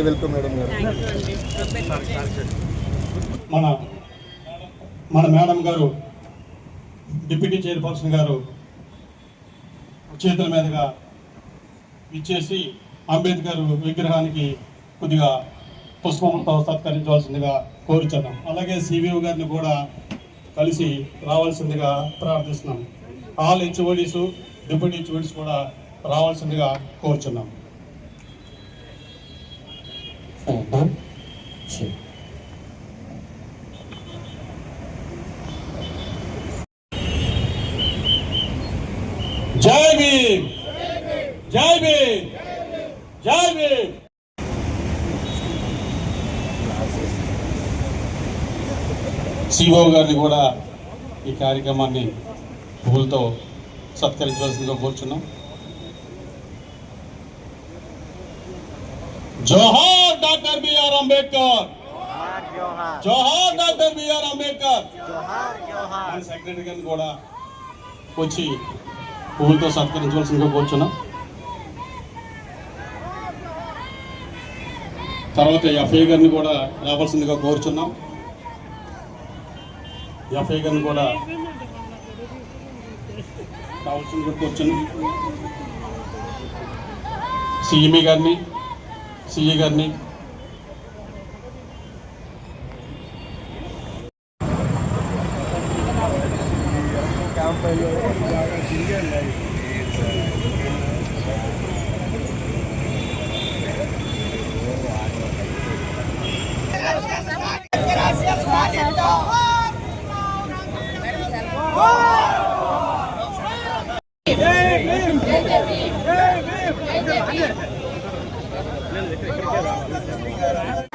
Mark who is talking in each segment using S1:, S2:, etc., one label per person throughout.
S1: Welcome madam గారు.
S2: మన madam గారు డిప్యూటీ చైర్పర్సన్ గారు చేతుల మీదుగా ఇచ్చేసి అంబేద్కర్ విగ్రహానికి కొద్దిగా పుష్పంతో సత్కరించవలసిందిగా కోరుచున్నాం. అలాగే సివిఓ గారిని కూడా కలిసి రావాల్సిందిగా ప్రార్థిస్తున్నాం. ఆల్ హెచ్ఓడీస్ డిప్యూటీ హెచ్ఓడీస్ కూడా రావాల్సిందిగా కోరుచున్నాం. జై భీమ్, జై భీమ్, జై భీమ్. సిఓ గారిని కూడా ఈ కార్యక్రమాన్ని పువ్వులతో సత్కరించవలసిందిగా కోరుచున్నాం. జోహార్ డాక్టర్ బిఆర్ అంబేద్కర్, జోహార్ డాక్టర్ బిఆర్ అంబేద్కర్. సెక్రటరీ గారిని కూడా వచ్చి పువ్వులతో సత్కరించవలసిందిగా కోరుచున్నాం. తర్వాత ఎఫ్ఐ గారిని కూడా రావాల్సిందిగా కోరుచున్నాం. ఎఫ్ఐ గారిని కూడా రావాల్సిందిగా కోరుచున్నాం. సిఎంఈ గారిని, సిఈ గారిని,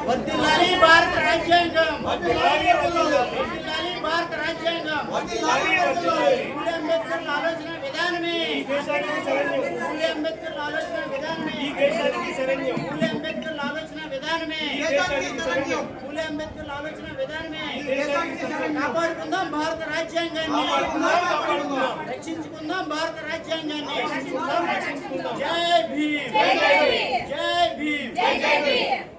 S3: వర్ధిల్లాలి భారత రాజ్యాంగం, వర్ధిల్లాలి భారత రాజ్యాంగం, ఫూలే అంబేద్కర్ ఆలోచన విధానమే, ఫూలే అంబేద్కర్ ఆలోచన విధానమే, ఫూలే అంబేద్కర్ ఆలోచన విధానమే, ఫూలే అంబేద్కర్ ఆలోచన విధానమే. కాపాడుకుందాం భారత రాజ్యాంగాన్ని, రక్షించుకుందాం భారత రాజ్యాంగాన్ని. జై భీమ్, జై భీమ్, జై Bhim.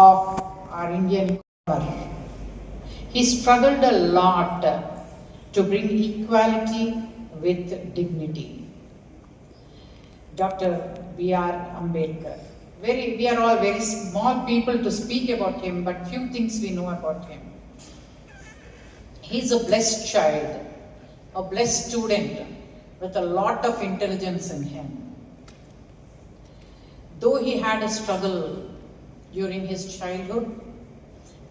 S4: Of our Indian culture. He struggled a lot to bring equality with dignity. Dr. B.R. Ambedkar. We are all very small people to speak about him, but few things we know about him. He is a blessed child, a blessed student with a lot of intelligence in him. Though he had a struggle during his childhood,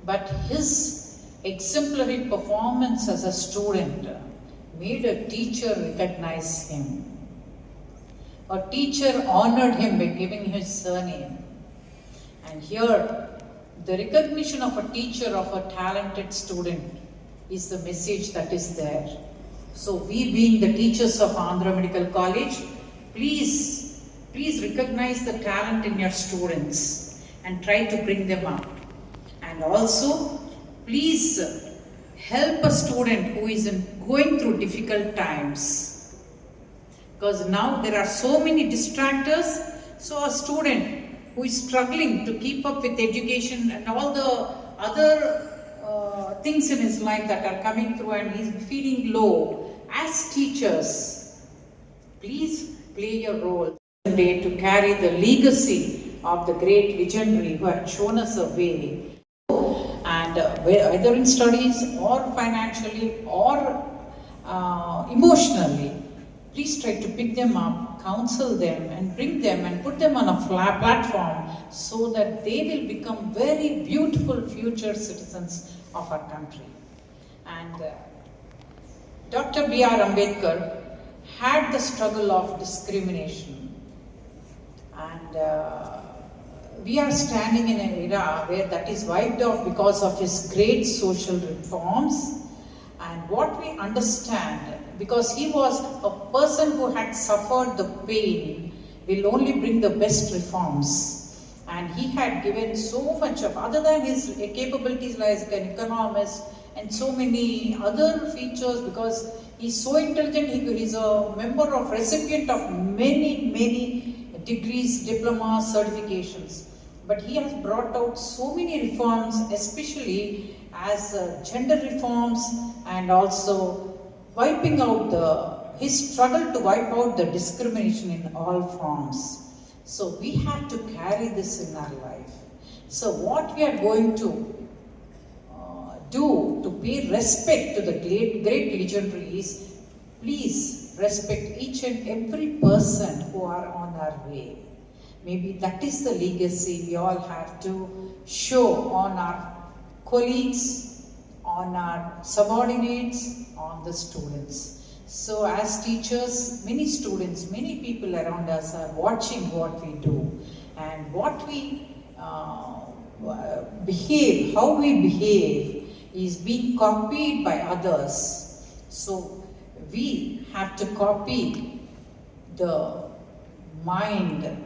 S4: but his exemplary performance as a student made a teacher recognize him. A teacher honored him by giving his surname. And here, the recognition of a teacher of a talented student is the message that is there. So we, being the teachers of Andhra Medical College, please recognize the talent in your students and try to bring them up. And also, please help a student who is going through difficult times. Because now there are so many distractors. So a student who is struggling to keep up with education and all the other things in his life that are coming through and he's feeling low. As teachers, please play your role today to carry the legacy of the great visionary who had shown us a way. And either in studies or financially or emotionally, please try to pick them up, counsel them and bring them and put them on a platform so that they will become very beautiful future citizens of our country. And Dr. B.R. Ambedkar had the struggle of discrimination, and we are standing in an era where that is wiped off because of his great social reforms. And what we understand, because he was a person who had suffered the pain, will only bring the best reforms. And he had given so much of, other than his capabilities like an economist and so many other features, because he's so intelligent, he's a member of, recipient of many degrees, diplomas, certifications. But he has brought out so many reforms, especially as gender reforms, and also wiping out his struggle to wipe out the discrimination in all forms. So we have to carry this in our life. So what we are going to do to pay respect to the great legendary is, please respect each and every person who are on our way. Maybe that is the legacy we all have to show on our colleagues, on our subordinates, on the students. So as teachers, many students, many people around us are watching what we do, and what we behave, how we behave is being copied by others. So we have to copy the mind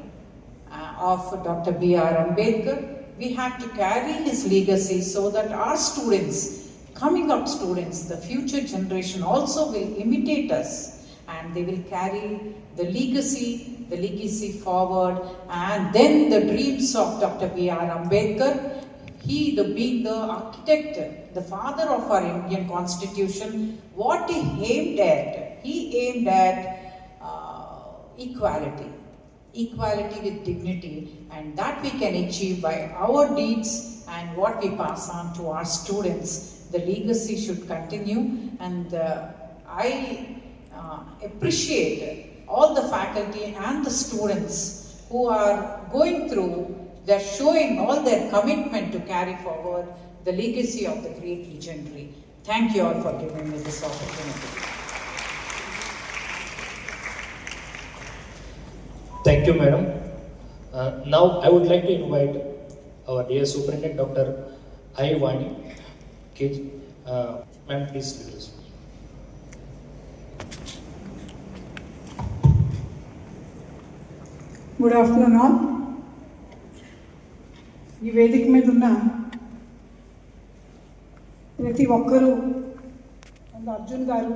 S4: of Dr. B.R. Ambedkar. We have to carry his legacy so that our students, coming up students, the future generation also will imitate us, and they will carry the legacy forward. And then the dreams of Dr. B.R. Ambedkar, he being the architect, the father of our Indian Constitution, what he aimed at equality with dignity, and that we can achieve by our deeds and what we pass on to our students. The legacy should continue, and I appreciate all the faculty and the students who are going through, they're showing all their commitment to carry forward the legacy of the great legendary. Thank you all for giving me this opportunity.
S5: Thank you, madam. Now I would like to invite our dear Superintendent, Dr. I. Vani. Ma'am, please lead us.
S6: Good afternoon all. ఈ వేదిక మీద ఉన్న ప్రతి ఒక్కరూ, అర్జున్ గారు,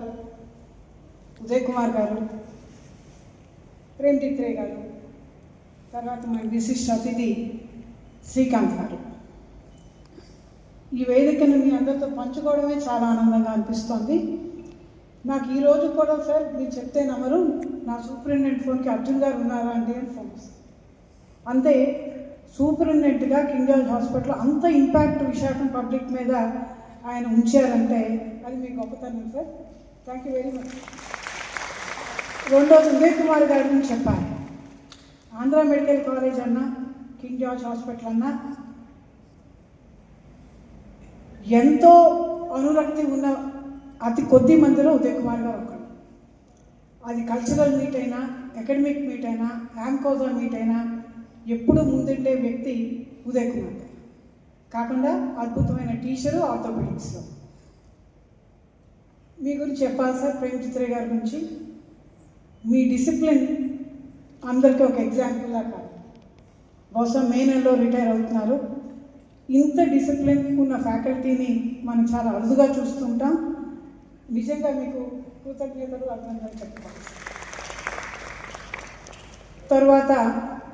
S6: ఉదయ్ కుమార్ గారు, ప్రేమ్ చిత్రే గారు, తర్వాత మన విశిష్ట అతిథి శ్రీకాంత్ గారు, ఈ వేదికను మీ అందరితో పంచుకోవడమే చాలా ఆనందంగా అనిపిస్తోంది. నాకు ఈరోజు కూడా సార్ మీరు చెప్తే నమ్మరు, నా సూపరింటెండెంట్ ఫోన్కి అర్జున్ గారు ఉన్నారా అండి అని ఫోన్ వస్తుంది. అంతే, సూపరింటెండెంట్గా కింగ్ జార్జ్ హాస్పిటల్ అంత ఇంపాక్ట్ విశాఖం పబ్లిక్ మీద ఆయన ఉంచారంటే అది మీ గొప్పతనం sir. Thank you very much. రెండోది ఉదయ్ కుమార్ గారి గురించి చెప్పాలి. ఆంధ్ర మెడికల్ కాలేజ్ అన్నా, కింగ్ జార్జ్ హాస్పిటల్ అన్నా ఎంతో అనురక్తి ఉన్న అతి కొద్ది మందిలో ఉదయ్ కుమార్ గారు ఒకరు. అది కల్చరల్ మీట్ అయినా, అకాడమిక్ మీట్ అయినా, యాంకోజా మీట్ అయినా ఎప్పుడూ ముందుండే వ్యక్తి ఉదయ్ కుమార్ గారు. కాకుండా అద్భుతమైన టీచరు ఆర్థోపెడిక్స్లో. మీ గురించి చెప్పాలి సార్, ప్రేమ్ చిత్రే గారి గురించి. మీ డిసిప్లిన్ అందరికీ ఒక ఎగ్జాంపుల్లా కాదు. బహుశా మే నెలలో రిటైర్ అవుతున్నారు. ఇంత డిసిప్లిన్ ఉన్న ఫ్యాకల్టీని మనం చాలా అరుదుగా చూస్తుంటాం. నిజంగా మీకు కృతజ్ఞతలు అర్థంగా చెప్పుకోవాలి. తర్వాత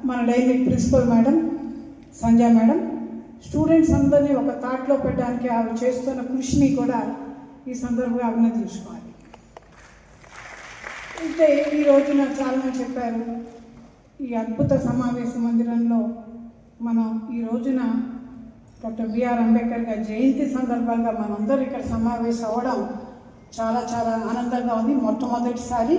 S6: మన dynamic principal madam Sanjay madam, students అందరినీ ఒక తాట్లో పెట్టడానికి ఆవిడ చేస్తున్న కృషిని కూడా ఈ సందర్భంగా అభినందించుకోవాలి. అయితే ఈ రోజున చాలామంది చెప్పారు, ఈ అద్భుత సమావేశ మందిరంలో మనం ఈ రోజున డాక్టర్ బిఆర్ అంబేద్కర్ గారి జయంతి సందర్భంగా మనందరూ ఇక్కడ సమావేశం అవ్వడం చాలా చాలా ఆనందంగా ఉంది. మొట్టమొదటిసారి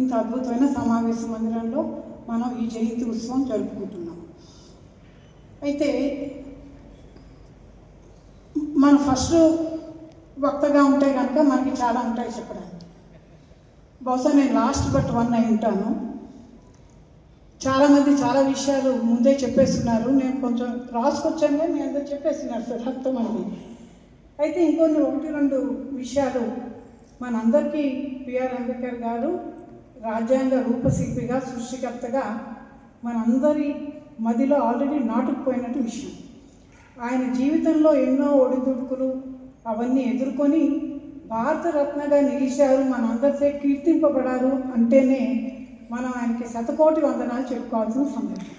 S6: ఇంత అద్భుతమైన సమావేశ మందిరంలో మనం ఈ జయంతి ఉత్సవం జరుపుకుంటున్నాం. అయితే మన ఫస్ట్ వక్తగా ఉంటే కనుక మనకి చాలా ఉంటాయి చెప్పడానికి. బహుశా నేను లాస్ట్ బట్ వన్ అయి ఉంటాను. చాలామంది చాలా విషయాలు ముందే చెప్పేస్తున్నారు, నేను కొంచెం రాసుకొచ్చాను కానీ నేను అందరూ చెప్పేస్తున్నారు సార్ అంతమంది. అయితే ఇంకొన్ని 1-2 విషయాలు మనందరికీ బిఆర్ అంబేద్కర్ గారు రాజ్యాంగ రూపశిల్పిగా సృష్టికర్తగా మనందరి మదిలో ఆల్రెడీ నాటుకుపోయినట్టు విషయం. ఆయన జీవితంలో ఎన్నో ఒడిదుడుకులు అవన్నీ ఎదుర్కొని భారతరత్నగా నిలిచారు, మనందరితో కీర్తింపబడారు అంటేనే మనం ఆయనకి శతకోటి వందనాలు చెప్పుకోవాల్సిన సందర్భం.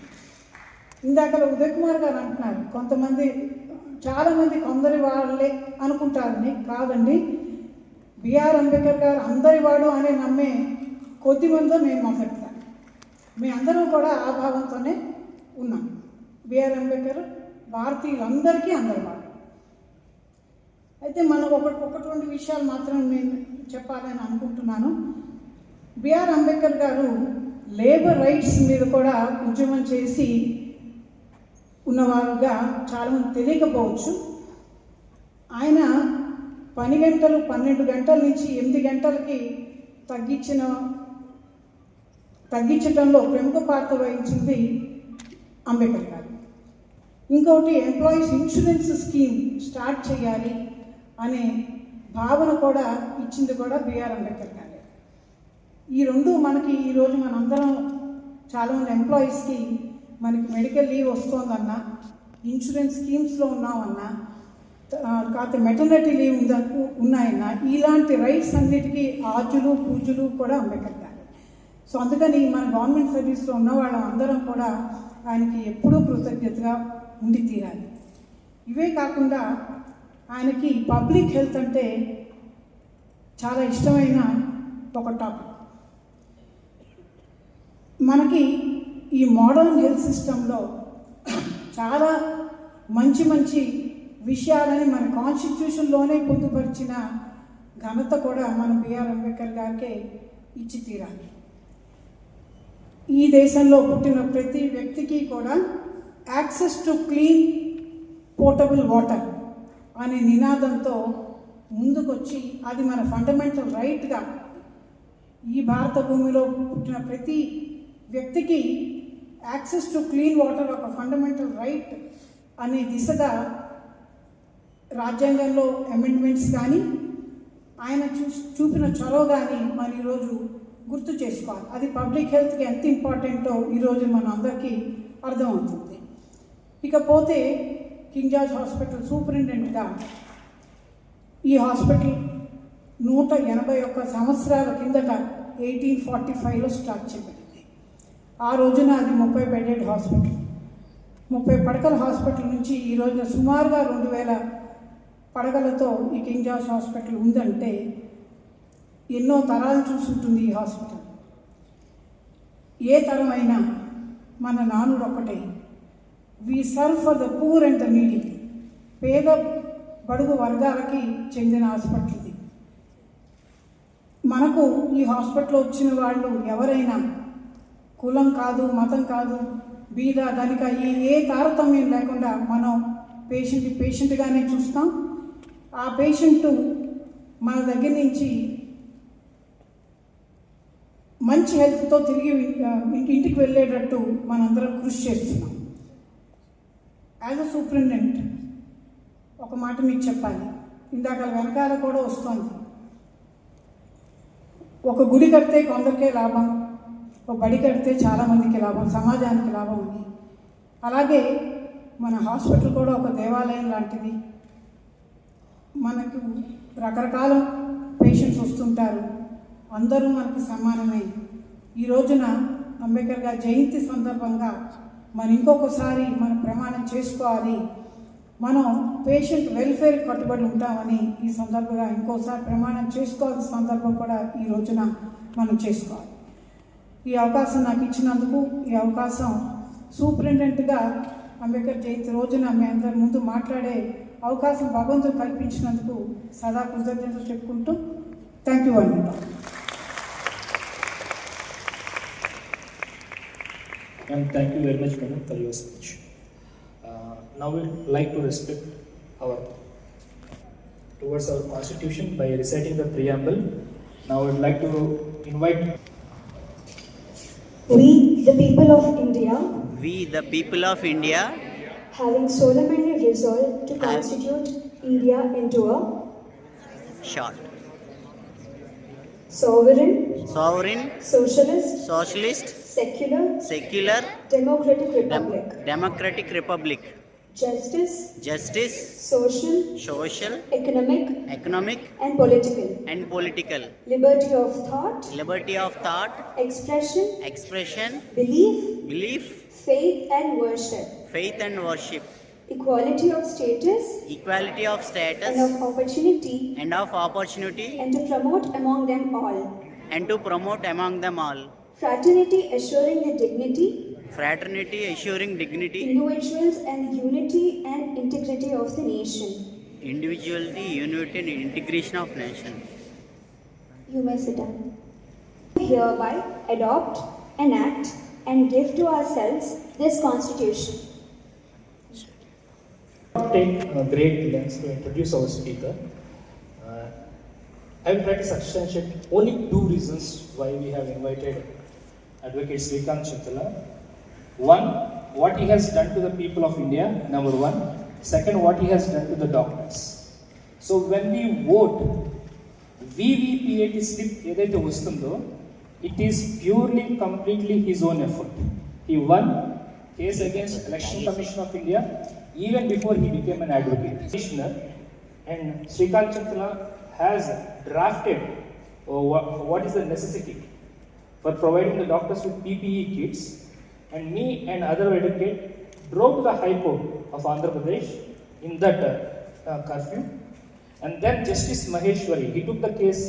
S6: ఇందాక ఉదయ్ కుమార్ గారు అంటున్నారు, కొంతమంది చాలామంది కొందరి వాళ్ళే అనుకుంటారని. కాదండి, బిఆర్ అంబేద్కర్ గారు అందరివాడు అని నమ్మే కొద్దిమందితో నేను మాట్లాడతాను. మీ అందరం కూడా ఆ భావంతోనే ఉన్నాం. బిఆర్ అంబేద్కర్ భారతీయులందరికీ అందరివాడు. అయితే మనం ఒకటి 2 విషయాలు మాత్రం నేను చెప్పాలని అనుకుంటున్నాను. బిఆర్ అంబేద్కర్ గారు లేబర్ రైట్స్ మీద కూడా ఉద్యమం చేసి ఉన్నవారుగా చాలామంది తెలియకపోవచ్చు. ఆయన పని గంటలు 12 గంటల నుంచి 8 గంటలకి తగ్గించడంలో ప్రముఖ పాత్ర వహించింది అంబేద్కర్ గారు. ఇంకొకటి ఎంప్లాయీస్ ఇన్సూరెన్స్ స్కీమ్ స్టార్ట్ చేయాలి అనే భావన కూడా ఇచ్చింది కూడా బిఆర్ అంబేద్కర్ గారు. ఈ 2 మనకి ఈరోజు మనందరం చాలామంది ఎంప్లాయీస్కి మనకి మెడికల్ లీవ్ వస్తుందన్నా, ఇన్సూరెన్స్ స్కీమ్స్లో ఉన్నామన్నా, కాకపోతే మెటర్నిటీ లీవ్ ఉన్నాయన్నా, ఇలాంటి రైట్స్ అన్నిటికీ ఆజులు పూజలు కూడా అంబేద్కర్ గారు. సో అందుకని మన గవర్నమెంట్ సర్వీస్లో ఉన్న వాళ్ళం అందరం కూడా ఆయనకి ఎప్పుడూ కృతజ్ఞతగా ఉండి తీరాలి. ఇవే కాకుండా ఆయనకి పబ్లిక్ హెల్త్ అంటే చాలా ఇష్టమైన ఒక టాపిక్. మనకి ఈ మోడర్న్ హెల్త్ సిస్టంలో చాలా మంచి విషయాలని మన కాన్స్టిట్యూషన్లోనే పొందుపరిచిన ఘనత కూడా మన బిఆర్ అంబేద్కర్ గారికే ఇచ్చి తీరాలి. ఈ దేశంలో పుట్టిన ప్రతి వ్యక్తికి కూడా access to clean portable water అనే నినాదంతో ముందుకొచ్చి అది మన ఫండమెంటల్ రైట్గా, ఈ భారత భూమిలో పుట్టిన ప్రతి వ్యక్తికి యాక్సెస్ టు క్లీన్ వాటర్ ఒక ఫండమెంటల్ రైట్ అనే దిశగా రాజ్యాంగంలో అమెండ్మెంట్స్ కానీ ఆయన చూపిన చొరవ కానీ మనం ఈరోజు గుర్తు చేసుకోవాలి. అది పబ్లిక్ హెల్త్కి ఎంత ఇంపార్టెంటో ఈరోజు మన అందరికీ అర్థమవుతుంది. ఇకపోతే కింగ్ జార్జ్ హాస్పిటల్ సూపరింటెండెంట్గా ఈ హాస్పిటల్ 181 సంవత్సరాల కిందట 1845లో స్టార్ట్ చేయబడింది. ఆ రోజున అది 30 బెడెడ్ హాస్పిటల్, 30 పడకల హాస్పిటల్ నుంచి ఈ రోజున సుమారుగా 2000 పడకలతో ఈ కింగ్ జార్జ్ హాస్పిటల్ ఉందంటే ఎన్నో తరాలు చూసుంటుంది ఈ హాస్పిటల్. ఏ తరమైనా మన నానుడు ఒక్కటే, we serve for the poor and the needy. పేద బడుగు వర్గాలకి చెందిన హాస్పిటల్ ఇది. మనకు ఈ హాస్పిటల్లో వచ్చిన వాళ్ళు ఎవరైనా కులం కాదు, మతం కాదు, బీద ధనిక ఏ తారతమ్యం లేకుండా మనం పేషెంట్గానే చూస్తాం. ఆ పేషెంట్ మన దగ్గర నుంచి మంచి హెల్త్తో తిరిగి ఇంటికి వెళ్ళేటట్టు మనందరం కృషి చేస్తున్నాం. యాజ్ అ సూపరింటెండెంట్ ఒక మాట మీకు చెప్పాలి, ఇందాక వెనకాల కూడా వస్తుంది. ఒక గుడి కడితే కొందరికే లాభం, ఒక బడి కడితే చాలామందికి లాభం, సమాజానికి లాభం ఉంది. అలాగే మన హాస్పిటల్ కూడా ఒక దేవాలయం లాంటిది. మనకు రకరకాల పేషెంట్స్ వస్తుంటారు, అందరూ మనకు సమానమే. ఈ రోజున అంబేద్కర్ గారి జయంతి సందర్భంగా మనం ఇంకొకసారి మనం ప్రమాణం చేసుకోవాలి. మనం పేషెంట్ వెల్ఫేర్ కట్టుబడి ఉంటామని ఈ సందర్భంగా ఇంకోసారి ప్రమాణం చేసుకోవాల్సిన సందర్భం కూడా ఈ రోజున మనం చేసుకోవాలి. ఈ అవకాశం నాకు ఇచ్చినందుకు, ఈ అవకాశం సూపరింటెండెంట్గా అంబేద్కర్ జయంతి రోజున మీ అందరి ముందు మాట్లాడే అవకాశం భగవంతుడు కల్పించినందుకు సదా కృతజ్ఞతలు చెప్పుకుంటూ థ్యాంక్ యూ అండి.
S5: And thank you very much, madam, for your speech. Now we would like to respect towards our constitution by reciting the preamble. Now I would like to invite.
S7: We, the people of India,
S3: We, the people of India,
S7: having solemnly resolved to constitute India into a
S3: short,
S7: sovereign,
S3: socialist,
S7: secular, democratic republic,
S3: justice, social,
S7: economic, and political, liberty of thought, expression, belief, faith and worship, equality of status and of opportunity, and to promote among them all, fraternity assuring dignity, individuals and unity and integrity of the nation.
S3: individuality, unity and integration of nation.
S7: You may sit down. Hereby adopt, enact and give to ourselves this constitution.
S5: Take great lengths to introduce our speaker. I will try to substantiate only 2 reasons why we have invited Advocate Srikanth Chintala. One, what he has done to the people of India, number 1. Second, what he has done to the doctors. So when we vote, VVPAT slip edaithe vastundo, it is purely completely his own effort. He won case against Election Commission of India even before he became an advocate. Commissioner and Srikanth Chintala has drafted what is the necessity for providing the doctors with PPE kits, and me and other advocate drove to the High Court of Andhra Pradesh in that curfew, and then Justice Maheshwari, he took the case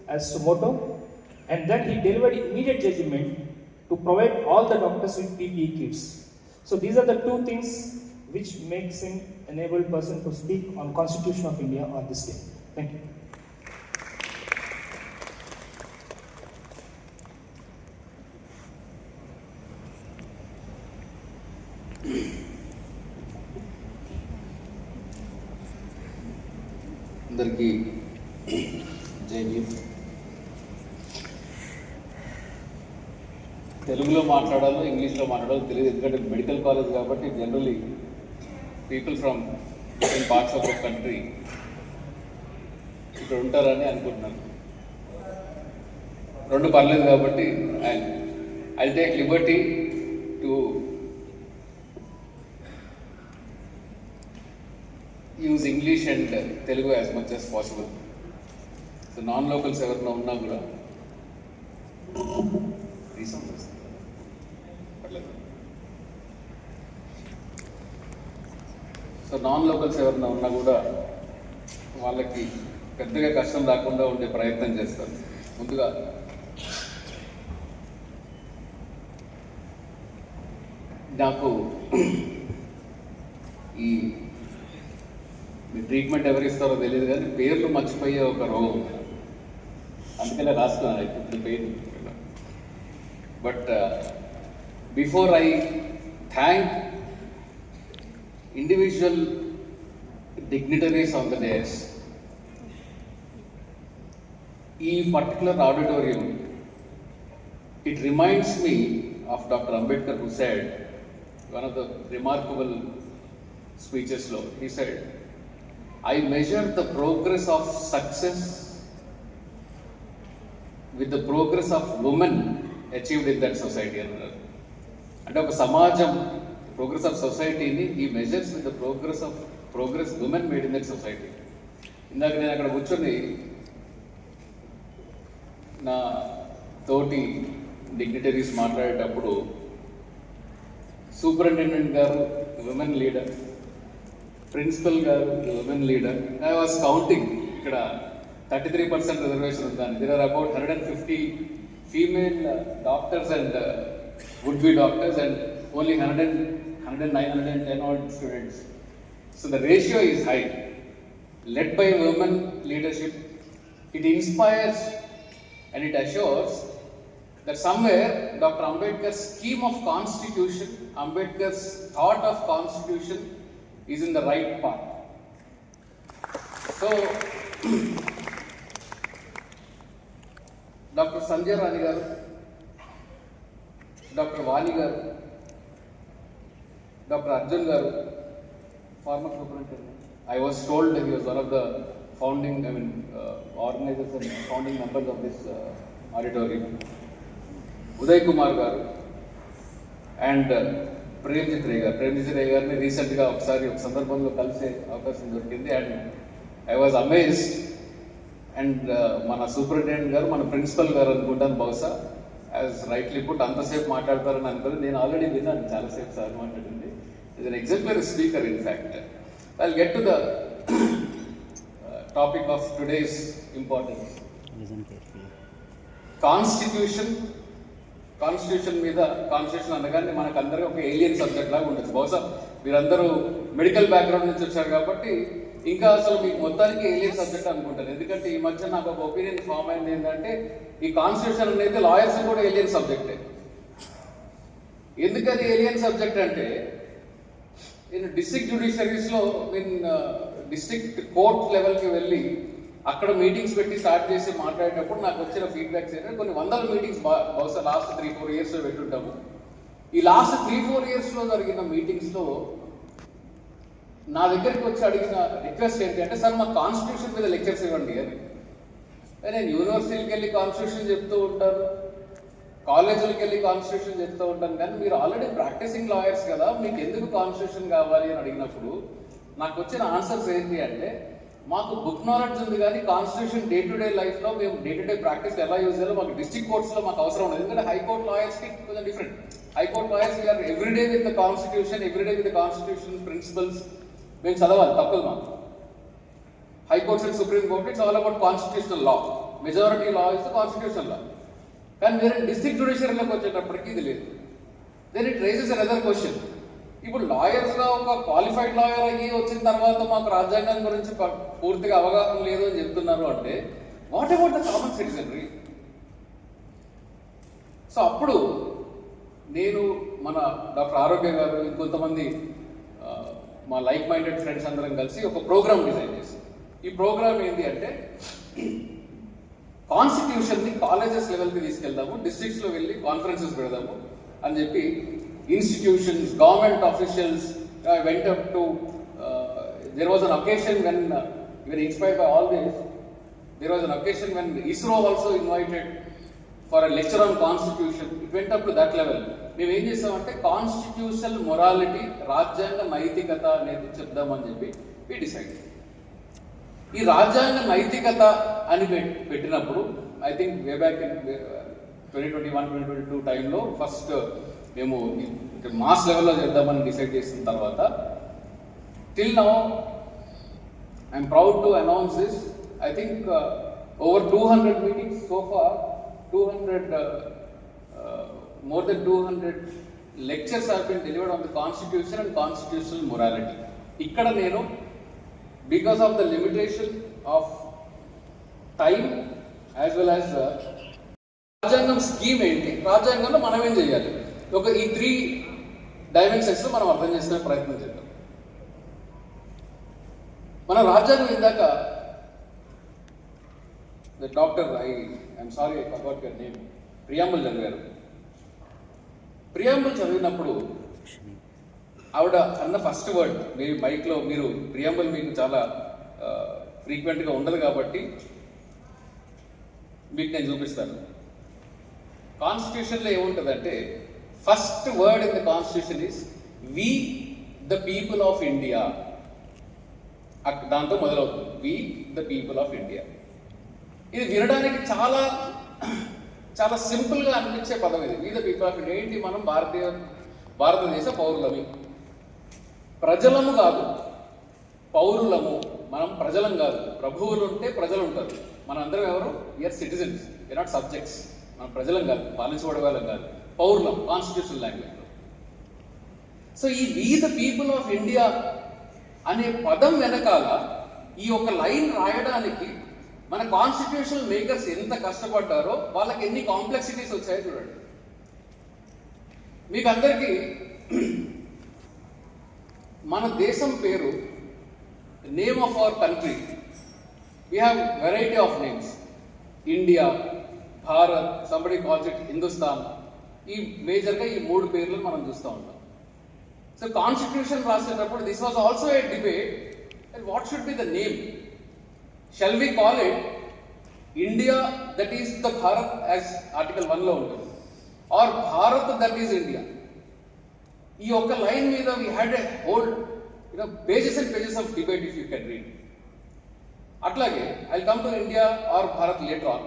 S5: as sumoto, and then he delivered immediate judgment to provide all the doctors with PPE kits. So these are the 2 things which makes him an able person to speak on Constitution of India on this day. Thank you.
S1: అందరికీ జై భీమ్. తెలుగులో మాట్లాడాలో ఇంగ్లీష్లో మాట్లాడాలో తెలియదు, ఎందుకంటే medical college కాబట్టి generally people from different parts of the country ఇక్కడ ఉంటారని అనుకుంటున్నాను. 2 పర్లేదు కాబట్టి I take Liberty to use English and Telugu as much as possible. So non-locals ఎవరైనా ఉన్నా కూడా వాళ్ళకి పెద్దగా కష్టం రాకుండా ఉండే ప్రయత్నం చేస్తారు. ముందుగా నాకు ఈ ట్రీట్మెంట్ ఎవరు ఇస్తారో తెలియదు కానీ పేర్లు మర్చిపోయే ఒక రోగం, అందుకనే రాసుకున్నాను ఇప్పుడు పేరు. But before I thank individual dignitaries on the dais, ఈ particular auditorium, it reminds me of Dr. Ambedkar, who said, one of the remarkable speeches, he said, I measure the progress of success with the progress of women achieved in that society. And of samajam, progress of society, he measures with the progress women made in that society. ఇందాక నేను అక్కడ కూర్చొని నా తోటి dignitaries మాట్లాడేటప్పుడు superintendent గారు women leader, principal గారు, women leader. I was counting, ఇక్కడ 33% రిజర్వేషన్ ఉందని. There are about 150 female doctors and would be doctors and only 109-110 odd students. So the ratio is high. Led by women leadership, it inspires and it assures that somewhere Dr. Ambedkar's scheme of constitution, Ambedkar's thought of constitution is in the right path. So Dr. Sanjay Rani garu, Dr. Vali garu, Dr. Arjun garu, former superintendent. I was told that he was one of the founding, organizers and founding members of this auditorium. Uday Kumar garu and Premjit Ray garu. Premjit Ray garu ni recent ga ఒకసారి ఒక సందర్భంలో కలిసే అవకాశం దొరికింది. And I was amazed. And మన superintendent గారు, మన principal గారు అనుకుంటాను బహుశా, యాజ్ రైట్లీ పుట్, అంతసేపు మాట్లాడతారని అనుకోలేదు. నేను ఆల్రెడీ విన్నాను చాలాసేపు సార్ మాట్లాడింది. Is an exemplary speaker in fact. I will get to the topic of today's importance. Constitution మీద, కాన్స్టిట్యూషన్ అనగానే మనకు అందరికీ ఒక ఏలియన్ సబ్జెక్ట్ లాగా ఉండొచ్చు. బహుశా మీరందరూ మెడికల్ బ్యాక్గ్రౌండ్ నుంచి వచ్చారు కాబట్టి ఇంకా అసలు మీకు మొత్తానికి ఏలియన్ సబ్జెక్ట్ అనుకుంటారు. ఎందుకంటే ఈ మధ్య నాకు ఒక ఒపీనియన్ ఫామ్ అయింది ఏంటంటే ఈ కాన్స్టిట్యూషన్ అనేది లాయర్స్ కూడా ఏలియన్ సబ్జెక్టే. ఎందుకని ఏలియన్ సబ్జెక్ట్ అంటే, నేను డిస్ట్రిక్ట్ జ్యుడిషియరీస్లో డిస్ట్రిక్ట్ కోర్ట్ లెవెల్కి వెళ్ళి అక్కడ మీటింగ్స్ పెట్టి స్టార్ట్ చేసి మాట్లాడేటప్పుడు నాకు వచ్చిన ఫీడ్బ్యాక్స్ ఏంటంటే, కొన్ని వందల మీటింగ్స్ బహుశా లాస్ట్ 3-4 ఇయర్స్లో పెట్టుంటాము. ఈ లాస్ట్ 3-4 ఇయర్స్లో జరిగిన మీటింగ్స్లో నా దగ్గరికి వచ్చి అడిగిన రిక్వెస్ట్ ఏంటి అంటే, సార్ మా కాన్స్టిట్యూషన్ మీద లెక్చర్స్ ఇవ్వండి అని. నేను యూనివర్సిటీకి వెళ్ళి కాన్స్టిట్యూషన్ చెప్తూ ఉంటాను, కాలేజీలకు వెళ్ళి కాన్స్టిట్యూషన్ చెప్తూ ఉంటాను, కానీ మీరు ఆల్రెడీ ప్రాక్టీసింగ్ లాయర్స్ కదా, మీకు ఎందుకు కాన్స్టిట్యూషన్ కావాలి అని అడిగినప్పుడు నాకు వచ్చిన ఆన్సర్స్ ఏంటి అంటే, మాకు బుక్ నాలెడ్జ్ ఉంది కానీ కాన్స్టిట్యూషన్ డే టు డే లైఫ్లో మేము డే టు డే ప్రాక్టీస్ ఎలా యూజ్ చేయాలో మాకు డిస్ట్రిక్ట్ కోర్ట్స్లో మాకు అవసరం ఉండదు. ఎందుకంటే హైకోర్ట్ లాయర్స్కి కొంచెం different. High court lawyers we are everyday with the constitution, everyday with the constitution principles మేము చదవాలి, తప్పదు మాకు. High courts and supreme court it's all about constitutional law, majority law is constitutional law. కానీ వేరే డిస్ట్రిక్ట్ జ్యుడిషియరీలోకి వచ్చేటప్పటికి ఇది లేదు. Then it raises another question. ఇప్పుడు లాయర్స్గా ఒక క్వాలిఫైడ్ లాయర్ అయ్యి వచ్చిన తర్వాత మాకు రాజ్యాంగం గురించి పూర్తిగా అవగాహన లేదు అని చెప్తున్నారు అంటే, what about the common citizenry? So అప్పుడు నేను, మన డాక్టర్ ఆరోగ్య గారు, ఇంకొంతమంది మా లైక్ మైండెడ్ ఫ్రెండ్స్ అందరం కలిసి ఒక ప్రోగ్రామ్ డిజైన్ చేసాం. ఈ ప్రోగ్రామ్ ఏంటి అంటే, కాన్స్టిట్యూషన్ని కాలేజెస్ లెవెల్కి తీసుకెళ్దాము, డిస్ట్రిక్ట్స్లో వెళ్ళి కాన్ఫరెన్సెస్ పెడదాము అని చెప్పి institutions, government officials went up to, there was an occasion when, we were inspired by all this, there was an occasion when ISRO also invited for a lecture on constitution. It went up to that level. మేము ఏం చేసామంటే constitutional morality, రాజ్యాంగ నైతికత అనేది చెప్దామని చెప్పి we decided. ఈ రాజ్యాంగ నైతికత అని పెట్టినప్పుడు I think way back in 2021-2022 టైంలో ఫస్ట్ మేము మాస్ లెవెల్లో చేద్దామని డిసైడ్ చేసిన తర్వాత, till now I'm proud to announce this, I think over 200 meetings so far, 200 more than 200 lectures have been delivered on the constitution and constitutional morality. ఇక్కడ నేను, because of the limitation of time as well as రాజ్యాంగం scheme ఏంటి, రాజ్యాంగంలో మనం ఏం చేయాలి, ఒక ఈ 3 డైమెన్షన్స్లో మనం అర్థం చేసుకునే ప్రయత్నం చేద్దాం. మన రాజ్యాంగం ఇందాక doctor I'm sorry I forgot your name, preamble చదివారు. ప్రియాంబుల్ చదివినప్పుడు ఆవిడ అన్న ఫస్ట్ వర్డ్, మీ మైక్లో మీరు ప్రియాంబుల్ మీకు చాలా ఫ్రీక్వెంట్గా ఉండదు కాబట్టి మీకు నేను చూపిస్తాను. కాన్స్టిట్యూషన్లో ఏముంటుందంటే, first word in the constitution is we the people of India. దాంతో మొదలవుతుంది, we the people of India. ఇది వినడానికి చాలా చాలా సింపుల్గా అనిపించే పదం ఇది, we the people of India. ఏంటి, మనం భారతదేశ పౌరులమి, ప్రజలము కాదు. పౌరులము, మనం ప్రజలం కాదు. ప్రభువులు ఉంటే ప్రజలు ఉంటారు. మనందరం ఎవరు? We are citizens, we are not subjects. మనం ప్రజలం కాదు, పాలించబడే వాళ్ళం కాదు, పౌరులం కాన్స్టిట్యూషనల్ లాంగ్వేజ్లో. సో ఈ we the people of India అనే పదం వెనకాల ఈ ఒక లైన్ రాయడానికి మన కాన్స్టిట్యూషనల్ మేకర్స్ ఎంత కష్టపడ్డారో, వాళ్ళకి ఎన్ని కాంప్లెక్సిటీస్ వచ్చాయో చూడండి. మీకు అందరికీ మన దేశం పేరు, name of our country, we have variety of names. India, Bharat, somebody calls it Hindustan. ఈ మేజర్గా ఈ 3 పేర్లు మనం చూస్తూ ఉంటాం. సో కాన్స్టిట్యూషన్ రాసేటప్పుడు this was also a debate, what should be the name. Shall we call it India that is the Bharat as article 1లో ఉంటుంది, or Bharat that is India. ఈ ఒక్క లైన్ మీద we had a whole pages and pages of debate if you can read. అట్లాగే I'll come to India or Bharat later on,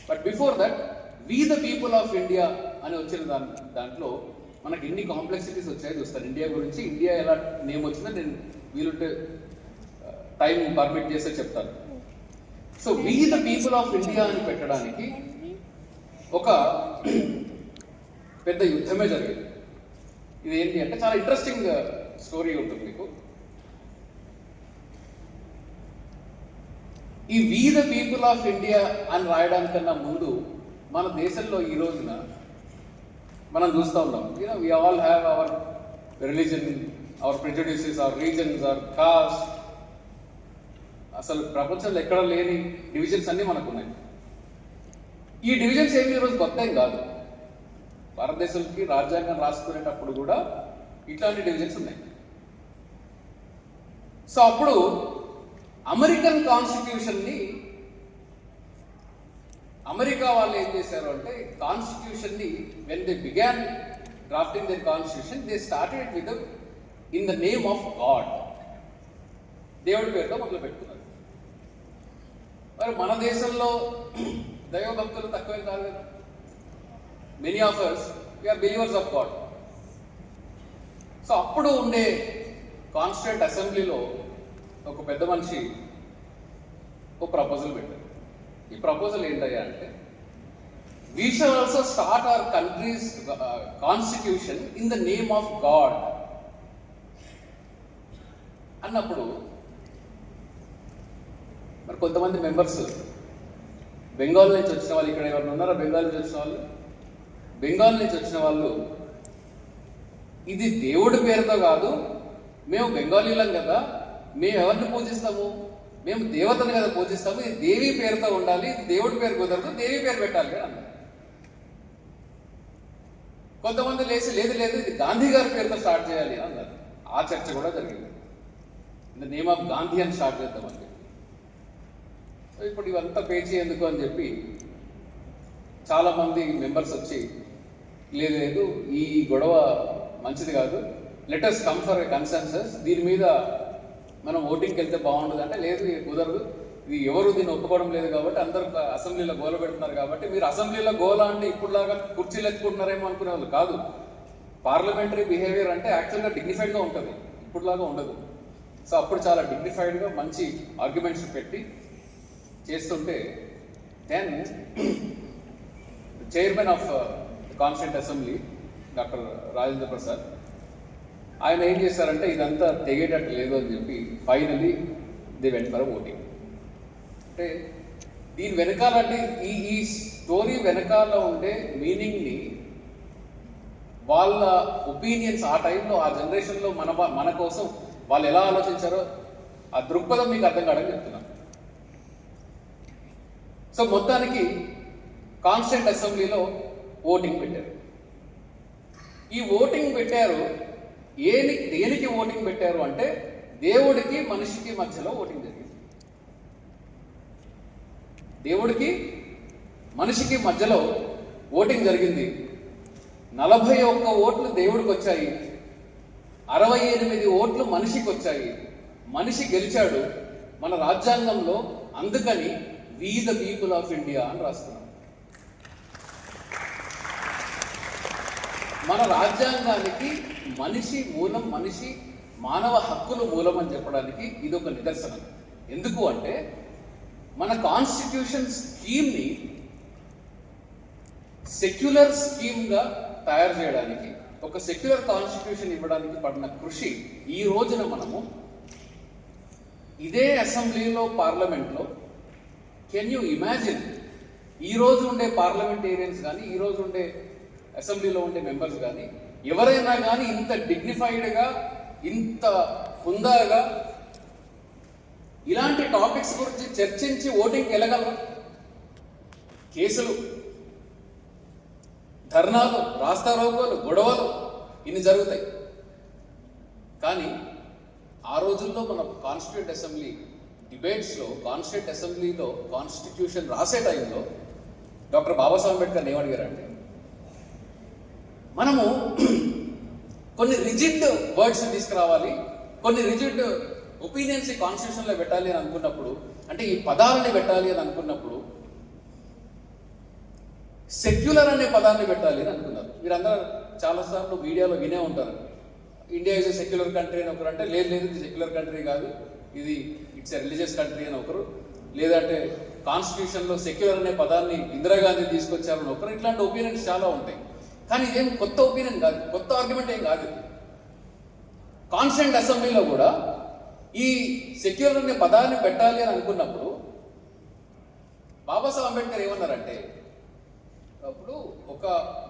S1: but before that we the people of India అని వచ్చిన దాంట్లో మనకి ఎన్ని complexities వచ్చాయో చూస్తాను. India గురించి, India ఎలా నేమ్ వచ్చిందో నేను వీలుంటే టైం పర్మిట్ చేస్తే చెప్తాను. So we the people of India అని పెట్టడానికి ఒక పెద్ద యుద్ధమే జరిగింది. ఇది ఏంటి అంటే చాలా ఇంట్రెస్టింగ్ స్టోరీ ఉంటుంది మీకు. ఈ we the people of India అని రాయడానికన్నా ముందు మన దేశంలో ఈ రోజున మనం చూస్తూ ఉన్నాం, we all have our religion, our prejudices, our reasons, our caste. అసలు ప్రపంచంలో ఎక్కడ లేని డివిజన్స్ అన్నీ మనకు ఉన్నాయి. ఈ డివిజన్స్ ఏమి ఈరోజు కొత్త ఏం కాదు. భారతదేశానికి రాజ్యాంగం రాసుకునేటప్పుడు కూడా ఇట్లాంటి డివిజన్స్ ఉన్నాయి. సో అప్పుడు అమెరికన్ కాన్స్టిట్యూషన్ని అమెరికా వాళ్ళు ఏం చేశారు అంటే, కాన్స్టిట్యూషన్ని when they began drafting their constitution, they started with in the name of God, దేవుడి పేరుతో మొదలు పెట్టుకున్నారు. మరి మన దేశంలో దైవభక్తులు తక్కువేం కాదు కదా. Many of us we are believers of God. So అప్పుడు ఉండే కాన్స్టిట్యూంట్ అసెంబ్లీలో ఒక పెద్ద మనిషి ఒక ప్రపోజల్ పెట్టారు. ఈ ప్రపోజల్ ఏంటయ్యా అంటే, we shall also start our countries constitution in the name of God అన్నప్పుడు, మరి కొంతమంది మెంబర్స్ బెంగాల్ నుంచి వచ్చిన వాళ్ళు, ఇక్కడ ఎవరు ఉన్నారా బెంగాల్ నుంచి వచ్చిన వాళ్ళు? బెంగాల్ నుంచి వచ్చిన వాళ్ళు, ఇది దేవుడి పేరుతో కాదు, మేము బెంగాలీలం కదా, మేము ఎవరిని పూజిస్తాము, మేము దేవతను కదా పూజిస్తాము, ఇది దేవి పేరుతో ఉండాలి, ఇది దేవుడి పేరు కుదరదు, దేవి పేరు పెట్టాలి అన్నారు. కొంతమంది లేచి లేదు లేదు ఇది గాంధీ గారి పేరుతో స్టార్ట్ చేయాలి అన్నారు. ఆ చర్చ కూడా జరిగింది. In the name of Gandhi అని స్టార్ట్ చేద్దామని చెప్పి. సో ఇప్పుడు ఇవంతా పేచీ ఎందుకు అని చెప్పి చాలామంది మెంబర్స్ వచ్చి, లేదు లేదు ఈ గొడవ మంచిది కాదు, let us come for a consensus, దీని మీద మనం ఓటింగ్కి వెళ్తే బాగుంటుంది అంటే, లేదు కుదరదు, ఇది ఎవరు దీన్ని ఒప్పుకోవడం లేదు కాబట్టి అందరూ అసెంబ్లీలో గోల పెడుతున్నారు కాబట్టి, మీరు అసెంబ్లీలో గోల అంటే ఇప్పుడులాగా కుర్చీలు ఎత్తుకుంటున్నారేమో అనుకునే వాళ్ళు కాదు. పార్లమెంటరీ బిహేవియర్ అంటే యాక్చువల్గా డిగ్నిఫైడ్గా ఉంటుంది, ఇప్పుడులాగా ఉండదు. సో అప్పుడు చాలా డిగ్నిఫైడ్గా మంచి ఆర్గ్యుమెంట్స్ పెట్టి చేస్తుంటే, then chairman of constituent assembly doctor Rajendra Prasad ఆయన ఏం చేశారంటే, ఇదంతా తెగేటట్టు లేదు అని చెప్పి finally they went for voting. అంటే దీని వెనకాలంటే ఈ స్టోరీ వెనకాల ఉండే మీనింగ్ని, వాళ్ళ ఒపీనియన్స్ ఆ టైంలో ఆ జనరేషన్లో మన కోసం వాళ్ళు ఎలా ఆలోచించారో ఆ దృక్పథం మీకు అర్థం కావడానికి చెప్తున్నాను. సో మొత్తానికి కాన్స్టిట్యూంట్ అసెంబ్లీలో ఓటింగ్ పెట్టారు. ఈ ఓటింగ్ పెట్టారు, దేనికి ఓటింగ్ పెట్టారు అంటే, దేవుడికి మనిషికి మధ్యలో ఓటింగ్ జరిగింది. దేవుడికి మనిషికి మధ్యలో ఓటింగ్ జరిగింది. 41 ఓట్లు దేవుడికి వచ్చాయి, 68 ఓట్లు మనిషికి వచ్చాయి. మనిషి గెలిచాడు మన రాజ్యాంగంలో. అందుకని we the people of India అని రాస్తున్నాం. మన రాజ్యాంగానికి మనిషి మూలం, మనిషి మానవ హక్కులు మూలం అని చెప్పడానికి ఇది ఒక నిదర్శనం. ఎందుకు అంటే మన కాన్స్టిట్యూషన్ స్కీమ్ని సెక్యులర్ స్కీమ్గా తయారు చేయడానికి, ఒక సెక్యులర్ కాన్స్టిట్యూషన్ ఇవ్వడానికి పడిన కృషి ఈ రోజున మనము ఇదే అసెంబ్లీలో, పార్లమెంట్లో, కెన్ యూ ఇమాజిన్ ఈ రోజు ఉండే పార్లమెంటేరియన్స్ కానీ, ఈ రోజు ఉండే అసెంబ్లీలో ఉండే మెంబర్స్ కానీ, ఎవరైనా కానీ ఇంత డిగ్నిఫైడ్గా, ఇంత హుందాగా ఇలాంటి టాపిక్స్ గురించి చర్చించి ఓటింగ్కి వెళ్ళగలరు? కేసులు, ధర్నాలు, రాస్తారోకోలు, గొడవలు ఇన్ని జరుగుతాయి. కానీ ఆ రోజుల్లో మన కాన్స్టిట్యూట్ అసెంబ్లీ డిబేట్స్లో, కాన్స్టిట్యూట్ అసెంబ్లీలో కాన్స్టిట్యూషన్ రాసే టైంలో డాక్టర్ బాబాసాహెబ్ అంబేద్కర్ ఏమడిగారంటే, మనము కొన్ని రిజిడ్ వర్డ్స్ తీసుకురావాలి, కొన్ని రిజిడ్ ఒపీనియన్స్ ఈ కాన్స్టిట్యూషన్లో పెట్టాలి అని అనుకున్నప్పుడు, అంటే ఈ పదాలని పెట్టాలి అని అనుకున్నప్పుడు సెక్యులర్ అనే పదాన్ని పెట్టాలి అని అనుకున్నారు. మీరందరూ చాలాసార్లు మీడియాలో వినే ఉంటారు, India is a secular country అని ఒకరు అంటే, లేదు ఇది సెక్యులర్ కంట్రీ కాదు, ఇది ఇట్స్ ఎ రిలీజియస్ కంట్రీ అని ఒకరు, లేదంటే కాన్స్టిట్యూషన్లో సెక్యులర్ అనే పదాన్ని ఇందిరాగాంధీ తీసుకొచ్చారని ఒకరు. ఇట్లాంటి ఒపీనియన్స్ చాలా ఉంటాయి. కానీ ఇదేం కొత్త ఒపీనియన్ కాదు, కొత్త ఆర్గ్యుమెంట్ ఏం కాదు. కాన్స్టిట్యూంట్ అసెంబ్లీలో కూడా ఈ సెక్యులర్ అనే పదాన్ని పెట్టాలి అని అనుకున్నప్పుడు బాబాసాహెబ్ అంబేద్కర్ ఏమన్నారంటే, అప్పుడు ఒక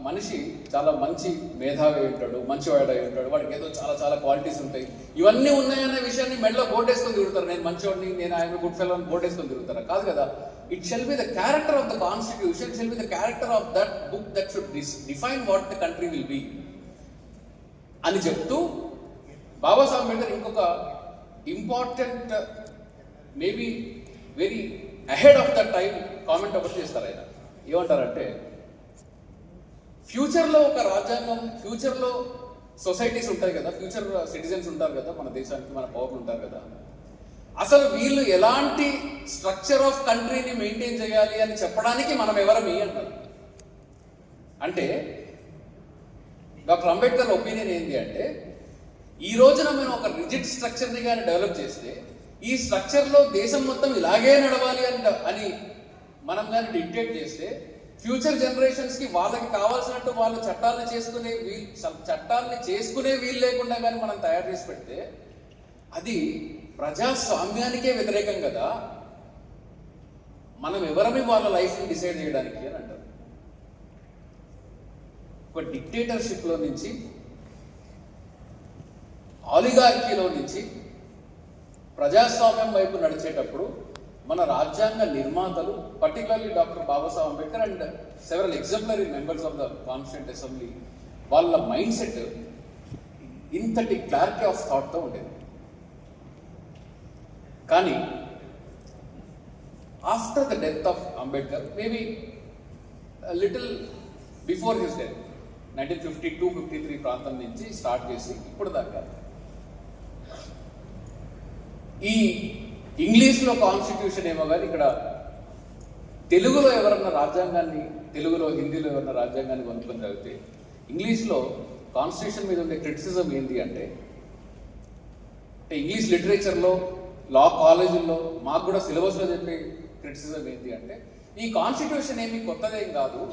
S1: మనిషి చాలా మంచి మేధావి ఉంటాడు, మంచివాడు అయి ఉంటాడు, వాడికి ఏదో చాలా చాలా క్వాలిటీస్ ఉంటాయి, ఇవన్నీ ఉన్నాయనే విషయాన్ని మెడలో బోర్డు వేసుకొని తిరుగుతారు. నేను మంచివాడిని, నేను ఆయన గుడ్ ఫెలో అని బోర్డు వేసుకొని తిరుగుతారా? కాదు కదా. It shall be the character of the constitution, shall be the character of that book that should define what the country will be అని చెప్తూ బాబాసాహెబ్ అంబేద్కర్ ఇంకొక important, maybe very ahead of the time comment ఒకటి చేస్తారు. ఆయన ఏమంటారంటే, ఫ్యూచర్లో ఒక రాజ్యాంగం, ఫ్యూచర్లో సొసైటీస్ ఉంటాయి కదా, ఫ్యూచర్ సిటిజన్స్ ఉంటారు కదా, మన దేశానికి మన పౌరులు ఉంటారు కదా, అసలు వీళ్ళు ఎలాంటి స్ట్రక్చర్ ఆఫ్ కంట్రీని మెయింటైన్ చేయాలి అని చెప్పడానికి మనం ఎవరమి అంటారు. అంటే డాక్టర్ అంబేద్కర్ ఒపీనియన్ ఏంటి అంటే, ఈ రోజున మనం ఒక రిజిడ్ స్ట్రక్చర్ని కానీ డెవలప్ చేస్తే, ఈ స్ట్రక్చర్లో దేశం మొత్తం ఇలాగే నడవాలి అని మనం కానీ డిక్టేట్ చేస్తే, ఫ్యూచర్ జనరేషన్స్కి వాళ్ళకి కావాల్సినట్టు వాళ్ళు చట్టాలను చేసుకునే వీలు లేకుండా కానీ మనం తయారు చేసి పెడితే అది ప్రజాస్వామ్యానికే వ్యతిరేకం కదా. మనం ఎవరమి వాళ్ళ లైఫ్ని డిసైడ్ చేయడానికి అని అంటారు. ఒక డిక్టేటర్షిప్లో నుంచి, ఆలిగార్కీలో నుంచి ప్రజాస్వామ్యం వైపు నడిచేటప్పుడు మన రాజ్యాంగ నిర్మాతలు, particularly doctor Babasaheb Ambedkar and several exemplary members of the constituent assembly, వాళ్ళ మైండ్ సెట్ ఇంతటి క్లారిటీ ఆఫ్ థాట్తో ఉండేది. కానీ after the death of Ambedkar, maybe little before his death, 1952-53 ప్రాంతం నుంచి స్టార్ట్ చేసి ఇప్పుడు దాకా ఈ ఇంగ్లీష్లో కాన్స్టిట్యూషన్ ఏమో కానీ, ఇక్కడ తెలుగులో ఎవరన్నా రాజ్యాంగాన్ని, తెలుగులో హిందీలో ఎవరన్నా రాజ్యాంగాన్ని కొనుక్కొని చదివితే, ఇంగ్లీష్లో కాన్స్టిట్యూషన్ మీద ఉండే క్రిటిసిజం ఏంటి అంటే, ఇంగ్లీష్ లిటరేచర్లో, లా కాలేజీల్లో మాకు కూడా సిలబస్లో చెప్పే క్రిటిసిజం ఏంటి అంటే, ఈ కాన్స్టిట్యూషన్ ఏమీ కొత్తదేం కాదు,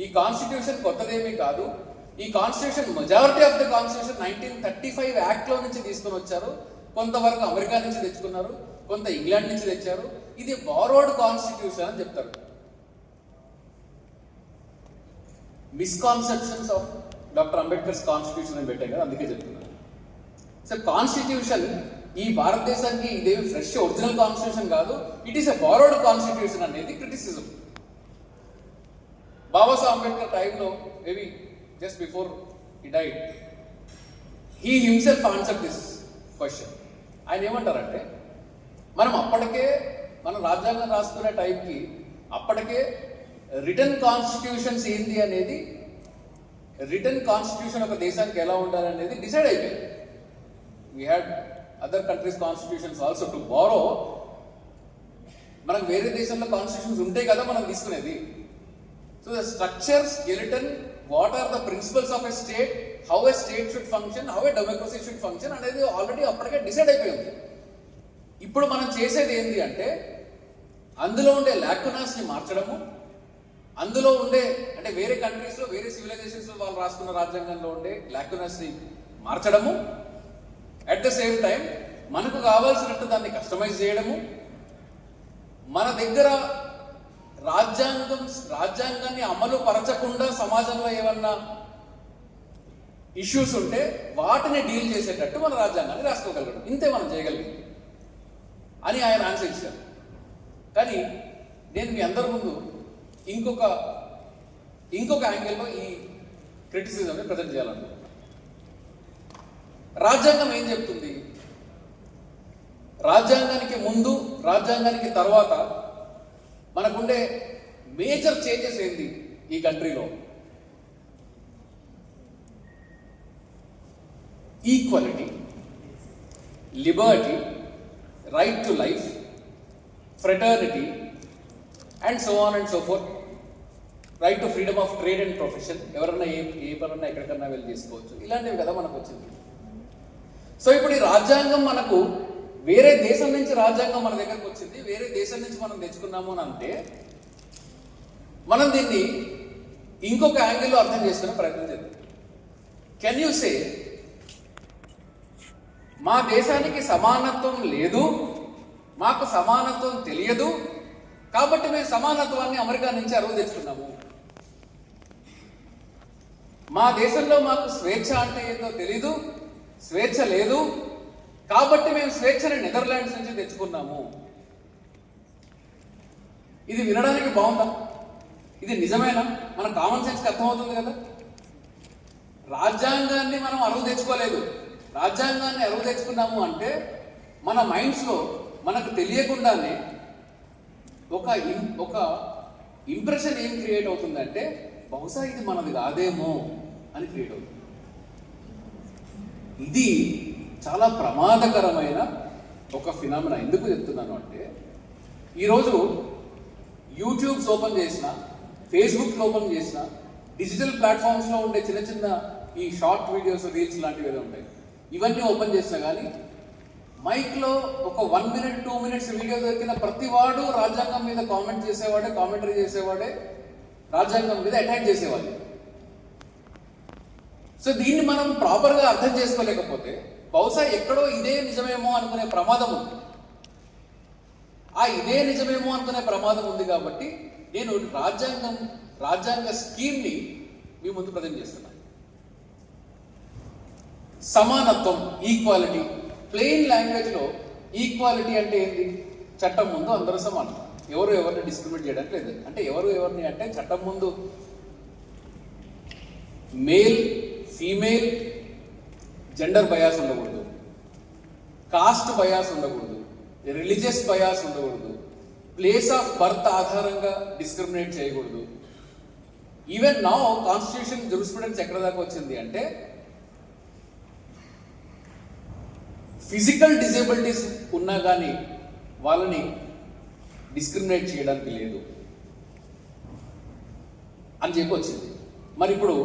S1: ఈ కాన్స్టిట్యూషన్ కొత్తదేమీ కాదు, ఈ constitution majority of the constitution 1935 యాక్ట్లో నుంచి తీసుకొని వచ్చారు, కొంతవరకు అమెరికా నుంచి తెచ్చుకున్నారు, కొంత ఇంగ్లాండ్ నుంచి తెచ్చారు, ఇది బారోడ్ కాన్స్టిట్యూషన్ అని చెప్తారు. Misconceptions of doctor Ambedkar's constitution అని పెట్టాం కదా, అందుకే చెప్తున్నారు. సో కాన్స్టిట్యూషన్ ఈ భారతదేశానికి ఇదేమి ఫ్రెష్ ఒరిజినల్ కాన్స్టిట్యూషన్ కాదు, it is a borrowed constitution అనేది క్రిటిసిజం. బాబాసాహెబ్ అంబేద్కర్ టైంలో, maybe just before he died, he himself answered this question. ఆయన ఏమంటారంటే, మనం అప్పటికే మనం రాజ్యాంగం రాసుకునే టైంకి అప్పటికే రిటర్న్ కాన్స్టిట్యూషన్స్ ఏంది అనేది, రిటర్న్ కాన్స్టిట్యూషన్ ఒక దేశానికి ఎలా ఉండాలనేది డిసైడ్ అయిపోయింది. We had other countries constitutions also to borrow. మనకు వేరే దేశంలో కాన్స్టిట్యూషన్స్ ఉంటాయి కదా మనం తీసుకునేది. So the structure, skeleton, what are the principles of a state, how a state should function, how a democracy should function అనేది already అప్పటికే decide అయిపోయింది. ఇప్పుడు మనం చేసేది ఏంటి అంటే అందులో ఉండే లాక్యునాస్ని మార్చడము, అందులో ఉండే అంటే వేరే కంట్రీస్లో వేరే సివిలైజేషన్స్లో వాళ్ళు రాసుకున్న రాజ్యాంగంలో ఉండే లాక్యునాస్ని మార్చడము, అట్ ద సేమ్ టైం మనకు కావాల్సినట్టు దాన్ని కస్టమైజ్ చేయడము, మన దగ్గర రాజ్యాంగాన్ని అమలు పరచకుండా సమాజంలో ఏమన్నా ఇష్యూస్ ఉంటే వాటిని డీల్ చేసేటట్టు మన రాజ్యాంగాన్ని రాసుకోగలగడం, ఇంతే మనం చేయగలిగింది అని ఆయన ఆన్సర్ ఇచ్చారు. కానీ నేను మీ అందరి ముందు ఇంకొక యాంగిల్లో ఈ క్రిటిసిజంని ప్రజెంట్ చేయాలనుకుంటున్నాను. రాజ్యాంగం ఏం చెప్తుంది? రాజ్యాంగానికి ముందు, రాజ్యాంగానికి తర్వాత మనకుండే మేజర్ చేంజెస్ ఏంటి ఈ కంట్రీలో? Equality, Liberty, right to life, fraternity and so on and so fourth, right to freedom of trade and profession, ఎవరన్నా ఏ పనన్నా ఎక్కడికన్నా వెళ్ళి తీసుకోవచ్చు, ఇలాంటివి కదా మనకు వచ్చింది. సో ఇప్పుడు ఈ రాజ్యాంగం మనకు వేరే దేశం నుంచి రాజ్యాంగం మన దగ్గరకు వచ్చింది, వేరే దేశం నుంచి మనం తెచ్చుకున్నాము అని అంటే మనం దీన్ని ఇంకొక యాంగిల్లో అర్థం చేసుకునే ప్రయత్నం చేద్దాం. కెన్ యూ సే మా దేశానికి సమానత్వం లేదు, మాకు సమానత్వం తెలియదు కాబట్టి మేము సమానత్వాన్ని అమెరికా నుంచి అరువు తెచ్చుకున్నాము, మా దేశంలో మాకు స్వేచ్ఛ అంటే ఏందో తెలీదు, స్వేచ్ఛ లేదు కాబట్టి మేము స్వేచ్ఛని నెదర్లాండ్స్ నుంచి తెచ్చుకున్నాము? ఇది వినడానికి బాగుందా? ఇది నిజమేనా? మన కామన్ సెన్స్కి అర్థమవుతుంది కదా. రాజ్యాంగాన్ని మనం అరువు తెచ్చుకోలేదు, రాజ్యాంగాన్ని అరువు తెచ్చుకున్నాము అంటే మన మైండ్స్లో మనకు తెలియకుండానే ఒక ఇంప్రెషన్ ఏం క్రియేట్ అవుతుందంటే బహుశా ఇది మనది కాదేమో అని క్రియేట్ అవుతుంది. ఇది చాలా ప్రమాదకరమైన ఒక ఫినామినా. ఎందుకు చెప్తున్నాను అంటే ఈరోజు యూట్యూబ్స్ ఓపెన్ చేసిన, ఫేస్బుక్ ఓపెన్ చేసిన, డిజిటల్ ప్లాట్ఫామ్స్లో ఉండే చిన్న చిన్న ఈ షార్ట్ వీడియోస్, రీల్స్ లాంటివి ఏదో ఉంటాయి, ఇవన్నీ ఓపెన్ చేసినా కానీ మైక్లో ఒక 1 minute 2 minutes వీడియో దొరికిన ప్రతి వాడు రాజ్యాంగం మీద కామెంట్ చేసేవాడే, కామెంటరీ చేసేవాడే, రాజ్యాంగం మీద అటాక్ చేసేవాడు. సో దీన్ని మనం ప్రాపర్గా అర్థం చేసుకోలేకపోతే బహుశా ఎక్కడో ఇదే నిజమేమో అనుకునే ప్రమాదం ఉంది. ఆ ఇదే నిజమేమో అనుకునే ప్రమాదం ఉంది కాబట్టి నేను రాజ్యాంగ స్కీమ్ని మీ ముందు ప్రజెంట్ చేస్తున్నాను. సమానత్వం, ఈక్వాలిటీ. ప్లెయిన్ లాంగ్వేజ్లో ఈక్వాలిటీ అంటే ఏంటి? చట్టం ముందు అందరూ సమానం, ఎవరిని డిస్క్రిమినేట్ చేయడానికి లేదు. అంటే ఎవరిని అంటే చట్టం ముందు మేల్, ఫీమేల్, జెండర్ బయాస్ ఉండకూడదు, కాస్ట్ బయాస్ ఉండకూడదు, రిలీజియస్ బయాస్ ఉండకూడదు, ప్లేస్ ఆఫ్ బర్త్ ఆధారంగా డిస్క్రిమినేట్ చేయకూడదు. ఈవెన్ నౌ కాన్స్టిట్యూషన్ జూరిస్ప్రుడెన్స్ ఎక్కడ దాకా వచ్చింది అంటే ఫిజికల్ డిజేబిలిటీస్ ఉన్నా కానీ వాళ్ళని డిస్క్రిమినేట్ చేయడానికి లేదు అని చెప్పి వచ్చింది. మరి ఇప్పుడు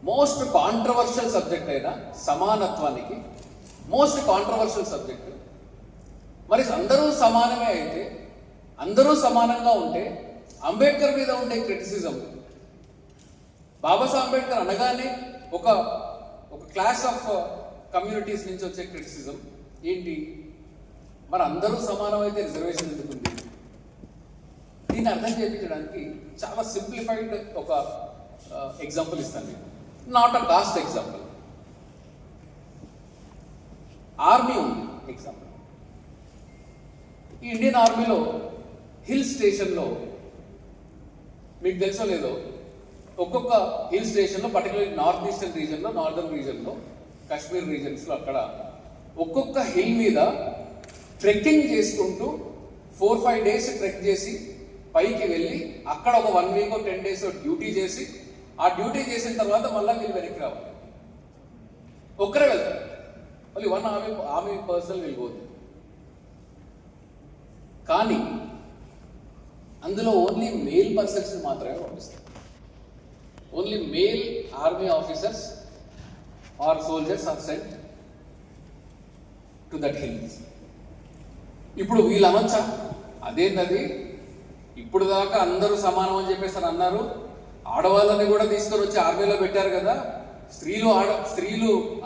S1: మోస్ట్ కాంట్రవర్షియల్ సబ్జెక్ట్ అయిన సమానత్వానికి మోస్ట్ కాంట్రవర్షియల్ సబ్జెక్ట్, మరి అందరూ సమానమే అయితే, అందరూ సమానంగా ఉంటే అంబేద్కర్ మీద ఉండే క్రిటిసిజం, బాబాసాహెబ్ అంబేద్కర్ అనగానే ఒక క్లాస్ ఆఫ్ కమ్యూనిటీస్ నుంచి వచ్చే క్రిటిసిజం ఏంటి? మరి అందరూ సమానమైతే రిజర్వేషన్ ఎందుకుంది? దీన్ని అర్థం చేయించడానికి చాలా సింప్లిఫైడ్ ఒక ఎగ్జాంపుల్ ఇస్తాను నేను. Not a caste example. Army ఉంది ఎగ్జాంపుల్. ఈ ఇండియన్ ఆర్మీలో హిల్ స్టేషన్లో మీకు తెలుసో లేదో, ఒక్కొక్క హిల్ స్టేషన్లో పర్టికులర్లీ నార్త్ ఈస్టర్న్ రీజన్లో, నార్దర్న్ రీజన్లో, కాశ్మీర్ రీజన్స్లో అక్కడ ఒక్కొక్క హిల్ మీద ట్రెక్కింగ్ చేసుకుంటూ 4-5 days ట్రెక్ చేసి పైకి వెళ్ళి అక్కడ ఒక 1 week 10 days డ్యూటీ చేసి, ఆ డ్యూటీ చేసిన తర్వాత మళ్ళీ వీళ్ళు వెనక్కి రావాలి. ఒక్కరే వెళ్తారు, మళ్ళీ 1 army person వెళ్ళిపోతుంది. కానీ అందులో ఓన్లీ మేల్ పర్సన్స్ మాత్రమే పంపిస్తారు. Only male army officers or soldiers are sent to that hills. ఇప్పుడు వీళ్ళు అనొచ్చా అదేంటది ఇప్పుడు దాకా అందరూ సమానం అని చెప్పేసి అన్నారు, ఆడవాళ్ళని కూడా తీసుకొని వచ్చి ఆర్మీలో పెట్టారు కదా, స్త్రీలు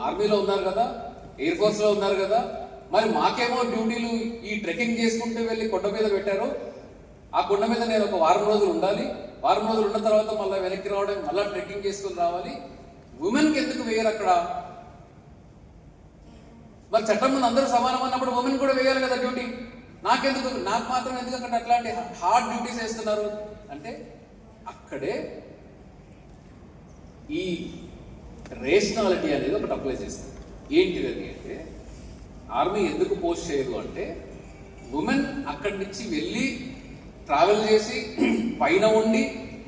S1: ఆర్మీలో ఉన్నారు కదా, ఎయిర్ ఫోర్స్ లో ఉన్నారు కదా, మరి మాకేమో డ్యూటీలు ఈ ట్రెక్కింగ్ చేసుకుంటూ వెళ్ళి కొండ మీద పెట్టారు, ఆ కొండ మీద నేను ఒక వారం రోజులు ఉండాలి, వారం రోజులు ఉన్న తర్వాత మళ్ళీ వెనక్కి రావడం, మళ్ళీ ట్రెక్కింగ్ చేసుకుని రావాలి, ఉమెన్కి ఎందుకు వేయరు అక్కడ? మరి చట్టం ముందు అందరూ సమానం అన్నప్పుడు ఉమెన్ కూడా వేయాలి కదా డ్యూటీ, నాకు మాత్రం ఎందుకు అక్కడ అట్లాంటి హార్డ్ డ్యూటీస్ వేస్తున్నారు అంటే అక్కడే ఈ రేషనాలిటీ అనేది ఒకటి అప్లై చేస్తుంది. ఏంటిది అది అంటే ఆర్మీ ఎందుకు పోస్ట్ చేయదు అంటే ఉమెన్ అక్కడి నుంచి వెళ్ళి ట్రావెల్ చేసి పైన ఉండి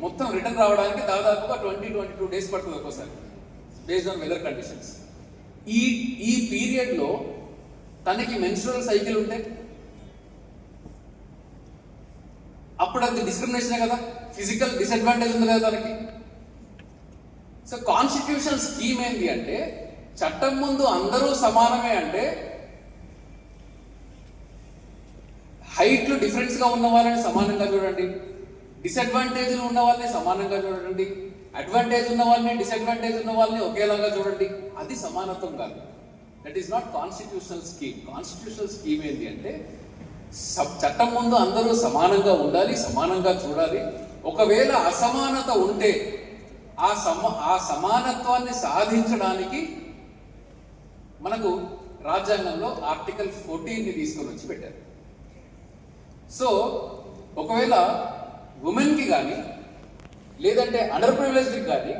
S1: మొత్తం రిటర్న్ రావడానికి దాదాపుగా 20-22 డేస్ పడుతుంది ఒక్కోసారి బేస్డ్ ఆన్ వెదర్ కండిషన్స్. ఈ పీరియడ్లో తనకి మెన్స్ట్రువల్ సైకిల్ ఉంటే అప్పుడు అది డిస్క్రిమినేషనే కదా, ఫిజికల్ డిసడ్వాంటేజ్ ఉంది కదా తనకి. సో కాన్స్టిట్యూషన్ స్కీమ్ ఏంటి అంటే చట్టం ముందు అందరూ సమానమే అంటే హైట్లు డిఫరెన్స్గా ఉన్న వాళ్ళని సమానంగా చూడండి, డిసడ్వాంటేజ్లు ఉన్న వాళ్ళని సమానంగా చూడండి, అడ్వాంటేజ్ ఉన్న వాళ్ళని డిసడ్వాంటేజ్ ఉన్న వాళ్ళని ఒకేలాగా చూడండి. అది సమానత్వం కాదు. That is not constitutional scheme. Constitutional scheme ఏంటి అంటే చట్టం ముందు అందరూ సమానంగా ఉండాలి, సమానంగా చూడాలి. ఒకవేళ అసమానత ఉంటే ఆ సమానత్వాన్ని సాధించడానికి మనకు రాజ్యాంగంలో ఆర్టికల్ 14ని తీసుకొని వచ్చి పెట్టారు. సో ఒకవేళ ఉమెన్కి కానీ లేదంటే అండర్ ప్రివిలేజ్కి కానీ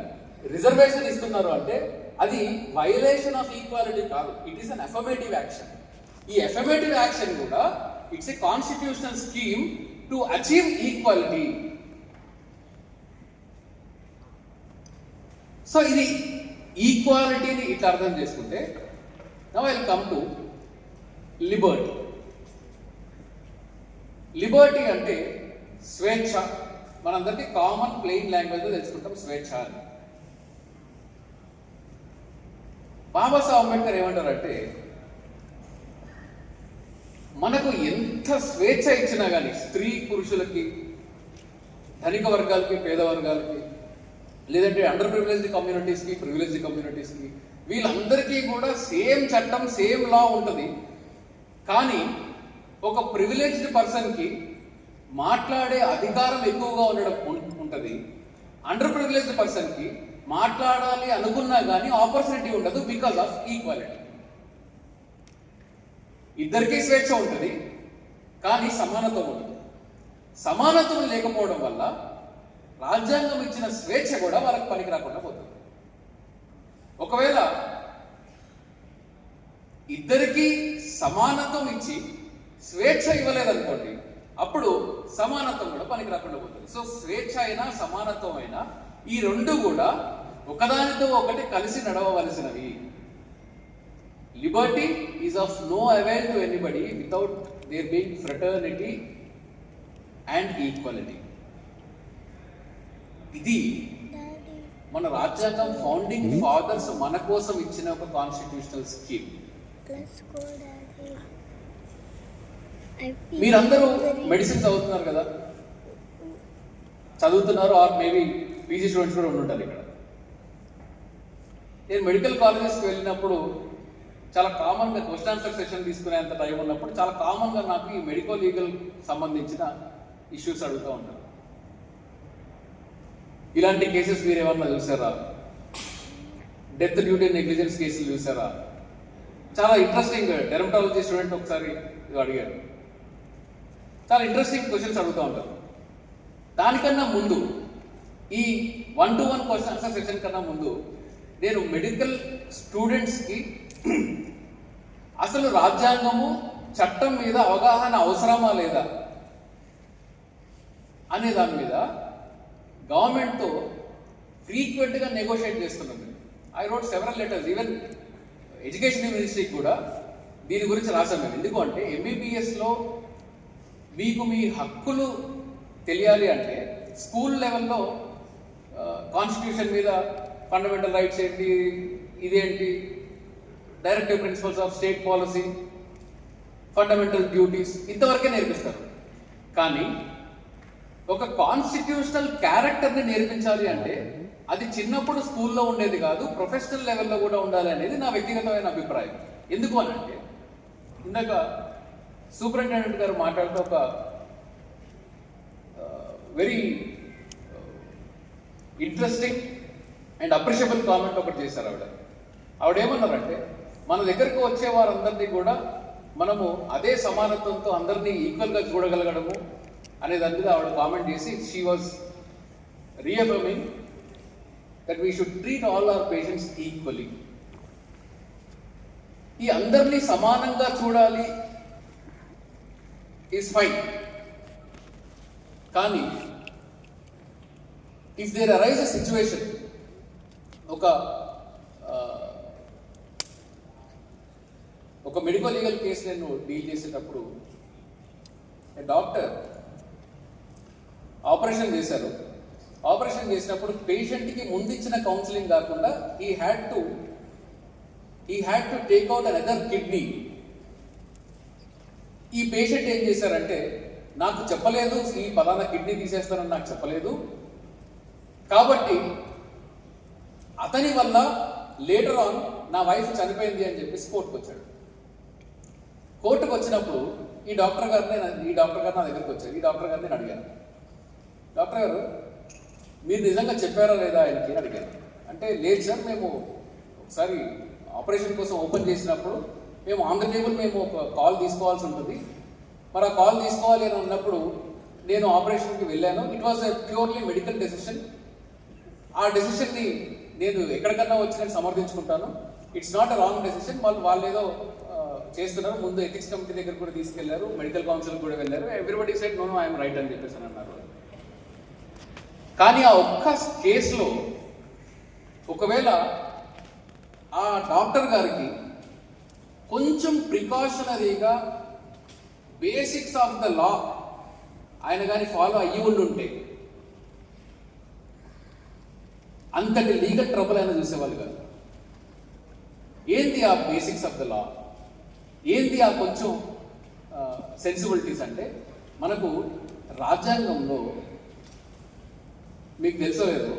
S1: రిజర్వేషన్ ఇస్తున్నారు అంటే అది వైలేషన్ ఆఫ్ ఈక్వాలిటీ కాదు, it is an affirmative action. ఈ అఫర్మేటివ్ యాక్షన్ కూడా it's a constitutional scheme to achieve equality. So ఇది ఈక్వాలిటీని ఇట్లా అర్థం చేసుకుంటే now I will come to Liberty. Liberty అంటే స్వేచ్ఛ. మనందరికీ కామన్ ప్లెయిన్ లాంగ్వేజ్లో తెలుసుకుంటాం స్వేచ్ఛ అని. బాబాసాహెబ్ అంబేద్కర్ ఏమంటారంటే మనకు ఎంత స్వేచ్ఛ ఇచ్చినా కానీ స్త్రీ పురుషులకి, ధనిక వర్గాలకి, పేద వర్గాలకి, లేదంటే అండర్ ప్రివిలేజ్డ్ కమ్యూనిటీస్కి, ప్రివిలేజ్డ్ కమ్యూనిటీస్కి, వీళ్ళందరికీ కూడా సేమ్ చట్టం, సేమ్ లా ఉంటుంది. కానీ ఒక ప్రివిలేజ్డ్ పర్సన్కి మాట్లాడే అధికారం ఎక్కువగా ఉండడం ఉంటుంది. అండర్ ప్రివిలేజ్డ్ పర్సన్కి మాట్లాడాలి అనుకున్నా కానీ ఆపర్చునిటీ ఉండదు బికాస్ ఆఫ్ ఈక్వాలిటీ. ఇద్దరికీ స్వేచ్ఛ ఉంటుంది కానీ సమానత్వం ఉండదు. సమానత్వం లేకపోవడం వల్ల రాజ్యాంగం ఇచ్చిన స్వేచ్ఛ కూడా వాళ్ళకి పనికి రాకుండా పోతుంది. ఒకవేళ ఇద్దరికీ సమానత్వం ఇచ్చి స్వేచ్ఛ ఇవ్వలేదనుకోండి, అప్పుడు సమానత్వం కూడా పనికి రాకుండా పోతుంది. సో స్వేచ్ఛ అయినా సమానత్వం అయినా ఈ రెండు కూడా ఒకదానితో ఒకటి కలిసి నడవవలసినవి. Liberty is of no avail to anybody without their being fraternity and equality. ఇది మన రాజ్యాంగం ఫౌండింగ్ ఫాదర్స్ మన కోసం ఇచ్చిన ఒక కాన్స్టిట్యూషనల్ స్కీమ్. మీరందరూ మెడిసిన్ చదువుతున్నారు కదా, చదువుతున్నారు ఆర్ మేబీ పీజీ స్టూడెంట్స్ కూడా ఉంటుంటారు ఇక్కడ. నేను మెడికల్ కాలేజెస్కి వెళ్ళినప్పుడు చాలా కామన్గా క్వశ్చన్ ఆన్సర్ సెషన్ తీసుకునేంత టైం ఉన్నప్పుడు చాలా కామన్గా నాకు ఈ మెడికల్ లీగల్ సంబంధించిన ఇష్యూస్ అడుగుతూ ఉంటారు. ఇలాంటి కేసెస్ మీరు ఏమన్నా చూసారా? డెత్ డ్యూటీ నెగ్లిజెన్స్ కేసులు చూసారా? చాలా ఇంట్రెస్టింగ్. డెర్మటాలజీ స్టూడెంట్ ఒకసారి ఇది అడిగారు. చాలా ఇంట్రెస్టింగ్ క్వశ్చన్స్ అడుగుతూ ఉంటారు. దానికన్నా ముందు ఈ 1-to-1 క్వశ్చన్ ఆన్సర్ సెషన్ కన్నా ముందు నేను మెడికల్ స్టూడెంట్స్కి అసలు రాజ్యాంగము, చట్టం మీద అవగాహన అవసరమా లేదా అనే దాని మీద గవర్నమెంట్తో ఫ్రీక్వెంట్గా నెగోషియేట్ చేస్తున్నాం. I wrote several letters, even education మినిస్ట్రీకి కూడా దీని గురించి రాశాను నేను. ఎందుకు అంటే ఎంబీబీఎస్లో మీకు మీ హక్కులు తెలియాలి అంటే స్కూల్ లెవెల్లో కాన్స్టిట్యూషన్ మీద ఫండమెంటల్ రైట్స్ ఏంటి, ఇదేంటి, directive principles of state policy, fundamental duties ఇంతవరకే నేర్పిస్తారు. కానీ ఒక కాన్స్టిట్యూషనల్ క్యారెక్టర్ని నేర్పించాలి అంటే అది చిన్నప్పుడు స్కూల్లో ఉండేది కాదు, ప్రొఫెషనల్ లెవెల్లో కూడా ఉండాలి అనేది నా వ్యక్తిగతమైన అభిప్రాయం. ఎందుకు అని అంటే, ఇందాక సూపరింటెండెంట్ గారు మాట్లాడుతూ ఒక very interesting and appreciable comment ఒకటి చేశారు ఆవిడ ఏమన్నారంటే, మన దగ్గరకు వచ్చే వారందరినీ కూడా మనము అదే సమానత్వంతో అందరినీ ఈక్వల్గా చూడగలగడము అనే దాని మీద ఆవిడ కామెంట్ చేసి she was reaffirming that we should treat all our patients equally. ఈ అందరినీ సమానంగా చూడాలి ఈజ్ ఫైన్, కానీ if there arise a situation, ఒక మెడికల్ లీగల్ కేసు నేను డీల్ చేసేటప్పుడు డాక్టర్ ఆపరేషన్ చేశారు. ఆపరేషన్ చేసినప్పుడు పేషెంట్కి ముందు ఇచ్చిన కౌన్సిలింగ్ కాకుండా he had to take out another kidney. ఈ పేషెంట్ ఏం చేశారంటే, నాకు చెప్పలేదు, ఈ పలానా కిడ్నీ తీసేస్తానని నాకు చెప్పలేదు, కాబట్టి అతని వల్ల లేటర్ ఆన్ నా వైఫ్ చనిపోయింది అని చెప్పేసి కోర్టుకు వచ్చాడు. కోర్టుకు వచ్చినప్పుడు ఈ డాక్టర్ గారు నా దగ్గరికి వచ్చారు. ఈ డాక్టర్ గారిని నేను అడిగాను, డాక్టర్ గారు మీరు నిజంగా చెప్పారా లేదా ఆయనకి అని అడిగాను. అంటే లేదు సార్, మేము ఒకసారి ఆపరేషన్ కోసం ఓపెన్ చేసినప్పుడు మేము ఆన్ ద టేబుల్ మేము ఒక కాల్ తీసుకోవాల్సి ఉంటుంది, మరి ఆ కాల్ తీసుకోవాలి అని అన్నప్పుడు నేను ఆపరేషన్కి వెళ్ళాను. It was a purely medical decision. ఆ డెసిషన్ని నేను ఎక్కడికన్నా వచ్చి నేను సమర్థించుకుంటాను. It's not a wrong decision. వాళ్ళు ఏదో చేస్తున్నారు. ముందు ఎథిక్స్ కమిటీ దగ్గర కూడా తీసుకెళ్లారు, మెడికల్ కౌన్సిల్ కూడా వెళ్ళారు. Everybody side no I'm right అని చెప్పేసి అన్నారు. కానీ ఆ ఒక్క కేసులో ఒకవేళ ఆ డాక్టర్ గారికి కొంచెం ప్రికాషనరీగా బేసిక్స్ ఆఫ్ ద లా ఆయన కానీ ఫాలో అయ్యి ఉండుంటే అంతటి లీగల్ ట్రబుల్ ఆయన చూసేవాళ్ళు కాదు. ఏంది ఆ బేసిక్స్ ఆఫ్ ద లా, ఏంది ఆ కొంచెం సెన్సిబిలిటీస్ అంటే, మనకు రాజ్యాంగంలో మీకు తెలుసో లేదు,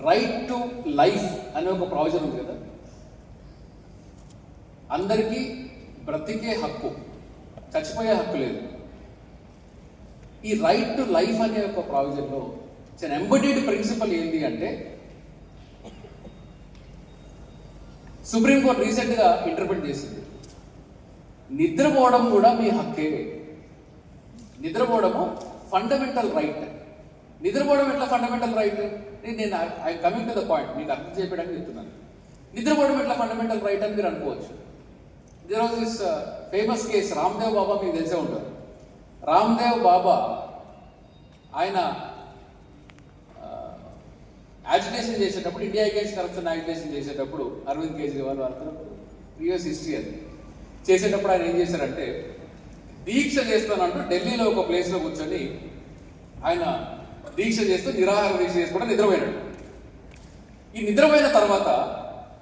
S1: రైట్ టు లైఫ్ అనే ఒక ప్రావిజన్ ఉంది కదా. అందరికీ బ్రతికే హక్కు, చచ్చిపోయే హక్కు లేదు. ఈ రైట్ టు లైఫ్ అనే ఒక ప్రావిజన్లో ఎంబడీడ్ ప్రిన్సిపల్ ఏంటి అంటే, సుప్రీంకోర్టు రీసెంట్గా ఇంటర్ప్రిట్ చేసింది, నిద్రపోవడం కూడా మీ హక్కే. నిద్రపోవడము ఫండమెంటల్ రైట్. నిద్రపోవడం ఎట్లా ఫండమెంటల్ రైట్? నేను I coming to the point, మీకు అర్థం చేయడానికి చెప్తున్నాను. నిద్రపోవడం ఎట్లా ఫండమెంటల్ రైట్ అని మీరు అనుకోవచ్చు. There was this famous case, Ramdev Baba, మీకు తెలిసే ఉంటారు. రామ్దేవ్ బాబా ఆయన యాజిటేషన్ చేసేటప్పుడు, ఇండియా అగేన్స్ట్ కరప్షన్ యాజిటేషన్ చేసేటప్పుడు, అరవింద్ కేజ్రీవాల్ వాళ్ళతో ప్రీవియస్ హిస్టరీ అది చేసేటప్పుడు ఆయన ఏం చేశారంటే, దీక్ష చేస్తానంటూ ఢిల్లీలో ఒక ప్లేస్లో కూర్చొని ఆయన దీక్ష చేస్తూ నిరాహార దీక్ష చేసి కూడా నిద్రపోయినాడు. ఈ నిద్రపోయిన తర్వాత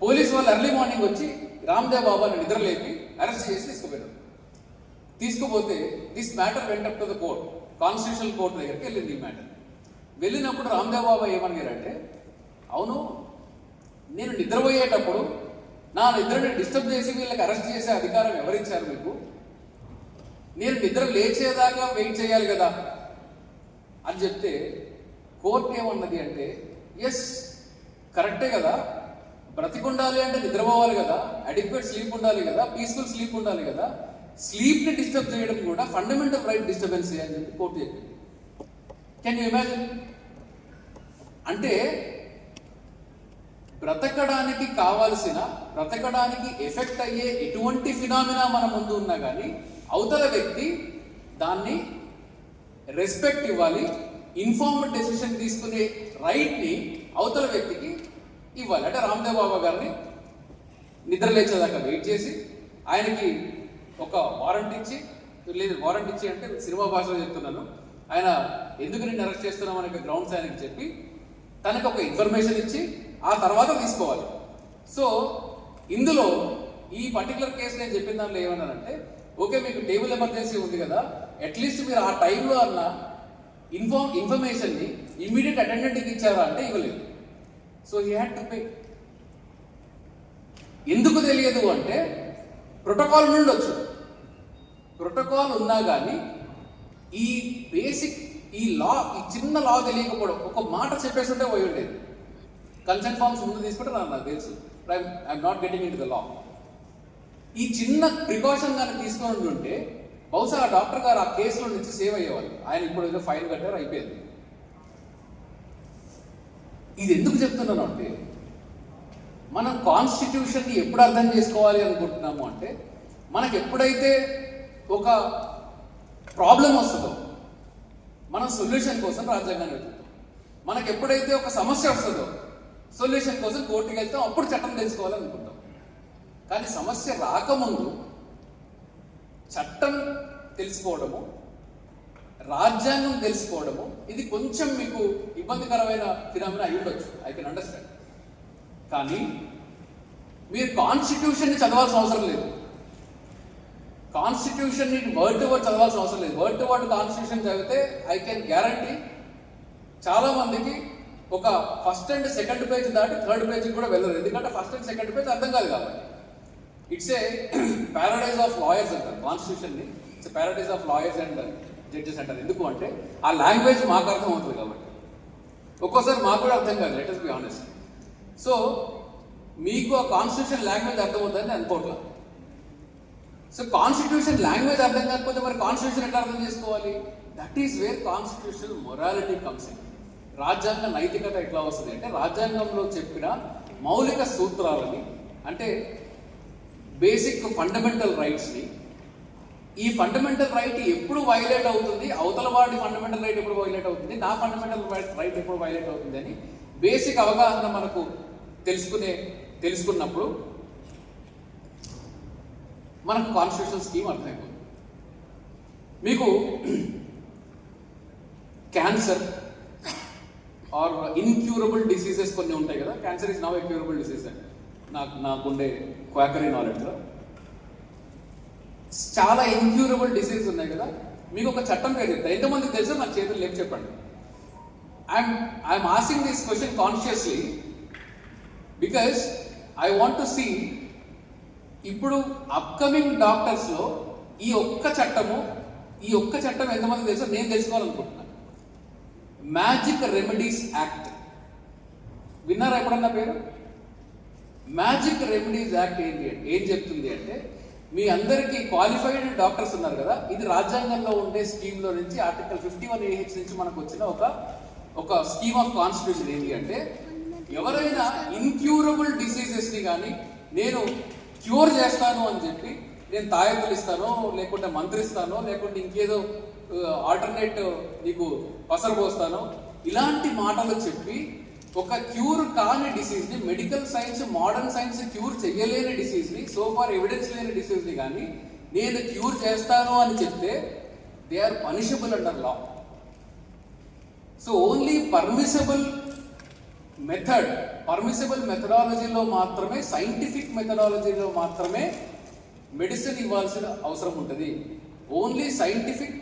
S1: పోలీసు వాళ్ళు ఎర్లీ మార్నింగ్ వచ్చి రామ్దేవ్ బాబాని నిద్రలేపి అరెస్ట్ చేసి తీసుకుపోయాడు. తీసుకుపోతే this matter went up to the court, constitutional court దగ్గరికి వెళ్ళింది ఈ మ్యాటర్. వెళ్ళినప్పుడు రామ్దేవ్ బాబా ఏమడిగారంటే, అవును నేను నిద్రపోయేటప్పుడు నా నిద్రని డిస్టర్బ్ చేసి వీళ్ళకి అరెస్ట్ చేసే అధికారం ఎవరిచ్చారు మీకు? నేను నిద్ర లేచేదాకా వెయిట్ చేయాలి కదా అని చెప్తే కోర్టు ఏమన్నది అంటే, ఎస్ కరెక్టే కదా, బ్రతికుండాలి అంటే నిద్రపోవాలి కదా, అడిక్వేట్ స్లీప్ ఉండాలి కదా, పీస్ఫుల్ స్లీప్ ఉండాలి కదా, స్లీప్ని డిస్టర్బ్ చేయడం కూడా ఫండమెంటల్ రైట్ డిస్టర్బెన్స్ అని చెప్పి కోర్టు చెప్పింది. Can you imagine? అంటే బ్రతకడానికి కావాల్సిన, బ్రతకడానికి ఎఫెక్ట్ అయ్యే ఎటువంటి ఫినామినా మన ముందు ఉన్నా కానీ అవతల వ్యక్తి దాన్ని రెస్పెక్ట్ ఇవ్వాలి, ఇన్ఫార్మ్డ్ డెసిషన్ తీసుకునే రైట్ని అవతల వ్యక్తికి ఇవ్వాలి. అంటే రామ్దేవ్ బాబా గారిని నిద్ర లేచేదాకా వెయిట్ చేసి ఆయనకి ఒక వారెంట్ ఇచ్చి, లేదు వారెంట్ ఇచ్చి అంటే సినిమా భాషలో చెప్తున్నాను, ఆయన ఎందుకు నేను అరెస్ట్ చేస్తున్నాం అనే గ్రౌండ్స్ ఆయనకి చెప్పి తనకు ఒక ఇన్ఫర్మేషన్ ఇచ్చి ఆ తర్వాత తీసుకోవాలి. సో ఇందులో ఈ పర్టికులర్ కేసు నేను చెప్పిన దాంట్లో ఏమన్నానంటే, ఓకే మీకు టేబుల్ ఎమర్జెన్సీ ఉంది కదా, అట్లీస్ట్ మీరు ఆ టైంలో అన్న ఇన్ఫర్మేషన్ని ఇమ్మీడియట్ అటెండెంట్కి ఇచ్చారా అంటే ఇవ్వలేదు. So he had to pay. ఎందుకు తెలియదు అంటే ప్రోటోకాల్ నుండి వచ్చు. ప్రోటోకాల్ ఉన్నా కానీ ఈ బేసిక్ ఈ చిన్న లా తెలియకపోవడం, ఒక మాట చెప్పేసి ఉంటే పోయి ఉండేది. కన్సెంట్ ఫార్మ్స్ ముందు తీసుకుంటే నాకు తెలుసు, I'm not getting in to the law. ఈ చిన్న ప్రికాషన్ కానీ తీసుకొని ఉంటే బహుశా ఆ డాక్టర్ గారు ఆ కేసులో నుంచి సేవ్ అయ్యేవాళ్ళు. ఆయన ఇప్పుడు ఏదో ఫైన్ కట్టారు, అయిపోయింది. ఇది ఎందుకు చెప్తున్నాను అంటే, మనం కాన్స్టిట్యూషన్ని ఎప్పుడు అర్థం చేసుకోవాలి అనుకుంటున్నాము అంటే, మనకు ఎప్పుడైతే ఒక ప్రాబ్లం వస్తుందో మనం సొల్యూషన్ కోసం రాజ్యాంగాన్ని వెతుకుతాం. మనకు ఎప్పుడైతే ఒక సమస్య వస్తుందో సొల్యూషన్ కోసం కోర్టుకి వెళ్తాం, అప్పుడు చట్టం తెలుసుకోవాలనుకుంటాం. కానీ సమస్య రాకముందు చట్టం తెలుసుకోవడము, రాజ్యాంగం తెలుసుకోవడము, ఇది కొంచెం మీకు ఇబ్బందికరమైన ఫినామినా అయి ఉండొచ్చు, ఐ కెన్ అండర్స్టాండ్. కానీ మీరు కాన్స్టిట్యూషన్ని చదవాల్సిన అవసరం లేదు. కాన్స్టిట్యూషన్ని వర్డ్ టు వర్డ్ చదవాల్సిన అవసరం లేదు. వర్డ్ టు వర్డ్ కాన్స్టిట్యూషన్ చదివితే ఐ కెన్ గ్యారంటీ చాలా మందికి ఒక ఫస్ట్ అండ్ సెకండ్ పేజ్ దాటి థర్డ్ పేజ్కి కూడా వెళ్ళరు. ఎందుకంటే ఫస్ట్ అండ్ సెకండ్ పేజ్ అర్థం కాదు కాబట్టి. It's a paradise of lawyers అంటారు కాన్స్టిట్యూషన్ని. It's paradise of lawyers and judges అంటారు. ఎందుకు అంటే ఆ లాంగ్వేజ్ మాకు అర్థం అవుతుంది కాబట్టి. ఒక్కోసారి మాకు కూడా అర్థం కాదు, let us be honest. So మీకు ఆ కాన్స్టిట్యూషన్ లాంగ్వేజ్ అర్థమవుతుందని అనుకోవట్లా. సో కాన్స్టిట్యూషన్ లాంగ్వేజ్ అర్థం కాకపోతే మరి కాన్స్టిట్యూషన్ ఎట్లా అర్థం చేసుకోవాలి? That is where constitutional morality comes in. రాజ్యాంగ నైతికత ఎట్లా వస్తుంది అంటే, రాజ్యాంగంలో చెప్పిన మౌలిక సూత్రాలని, అంటే బేసిక్ ఫండమెంటల్ రైట్స్ని, ఈ ఫండమెంటల్ రైట్ ఎప్పుడు వైలేట్ అవుతుంది, అవతల వాడి ఫండమెంటల్ రైట్ ఎప్పుడు వైలేట్ అవుతుంది, నా ఫండమెంటల్ రైట్ ఎప్పుడు వైలేట్ అవుతుంది అని బేసిక్ అవగాహన మనకు తెలుసుకున్నప్పుడు మనకు కాన్స్టిట్యూషనల్ స్కీమ్ అర్థమైపోతుంది. మీకు క్యాన్సర్ ఆర్ ఇన్క్యూరబుల్ డిసీజెస్ కొన్ని ఉంటాయి కదా. Cancer is now A curable disease అండి నాకుండే క్వాకరీ నాలెడ్జ్లో. చాలా ఇన్క్యూరబుల్ డిసీజ్ ఉన్నాయి కదా. మీకు ఒక చట్టం పేరు చెప్తా, ఎంతమందికి తెలుసో నాకు చేతులు లేపు చెప్పండి. I'm asking this question consciously because I want to see ఇప్పుడు అప్కమింగ్ డాక్టర్స్లో ఈ ఒక్క చట్టం ఎంతమంది తెలుసో నేను తెలుసుకోవాలనుకుంటున్నాను. మ్యాజిక్ రెమెడీస్ యాక్ట్ విన్నారా ఎప్పుడన్నా పేరు? మ్యాజిక్ రెమెడీస్ యాక్ట్ ఏం చెప్తుంది అంటే, మీ అందరికీ క్వాలిఫైడ్ డాక్టర్స్ ఉన్నారు కదా, ఇది రాజ్యాంగంలో ఉండే స్కీమ్లో నుంచి ఆర్టికల్ 51AH నుంచి మనకు వచ్చిన ఒక స్కీమ్ ఆఫ్ కాన్స్టిట్యూషన్. ఏంటి అంటే, ఎవరైనా ఇన్క్యూరబుల్ డిసీజెస్ని కానీ నేను క్యూర్ చేస్తాను అని చెప్పి నేను తాయెత్తులు ఇస్తానో, లేకుంటే మంత్రిస్తానో, లేకుంటే ఇంకేదో ఆల్టర్నేట్ నీకు పసరు పోస్తానో, ఇలాంటి మాటలు చెప్పి ఒక క్యూర్ కాని డిసీజ్ని, medical science modern science cure చేయలేని డిసీజ్ని, సోఫార్ ఎవిడెన్స్ లేని డిసీజ్ని కానీ నేను క్యూర్ చేస్తాను అని చెప్తే they are punishable under law. So only permissible మెథడాలజీలో మాత్రమే, సైంటిఫిక్ మెథడాలజీలో మాత్రమే మెడిసిన్ ఇవ్వాల్సిన అవసరం ఉంటుంది. ఓన్లీ సైంటిఫిక్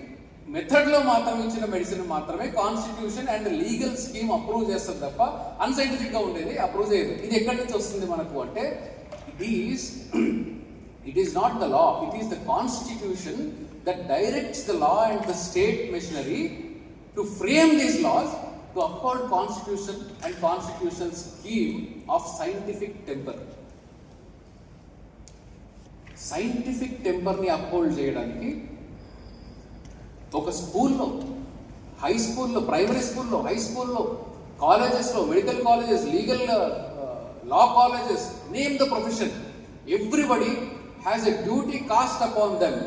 S1: మెథడ్లో మాత్రం ఇచ్చిన మెడిసిన్ మాత్రమే constitution and legal scheme approve చేస్తుంది తప్ప అన్సైంటిఫిక్గా ఉండేది అప్రూవ్ చేయదు. ఇది ఎక్కడి నుంచి వస్తుంది మనకు అంటే, it is not the law, it is the constitution that directs the law and the state machinery to frame these laws to uphold constitution and constitutional scheme of scientific temper. Scientific టెంపర్ని uphold చేయడానికి ఒక స్కూల్లో, high స్కూల్లో, primary స్కూల్లో, high స్కూల్లో, కాలేజెస్లో, medical colleges, legal law colleges, name the profession, everybody has a duty cast upon them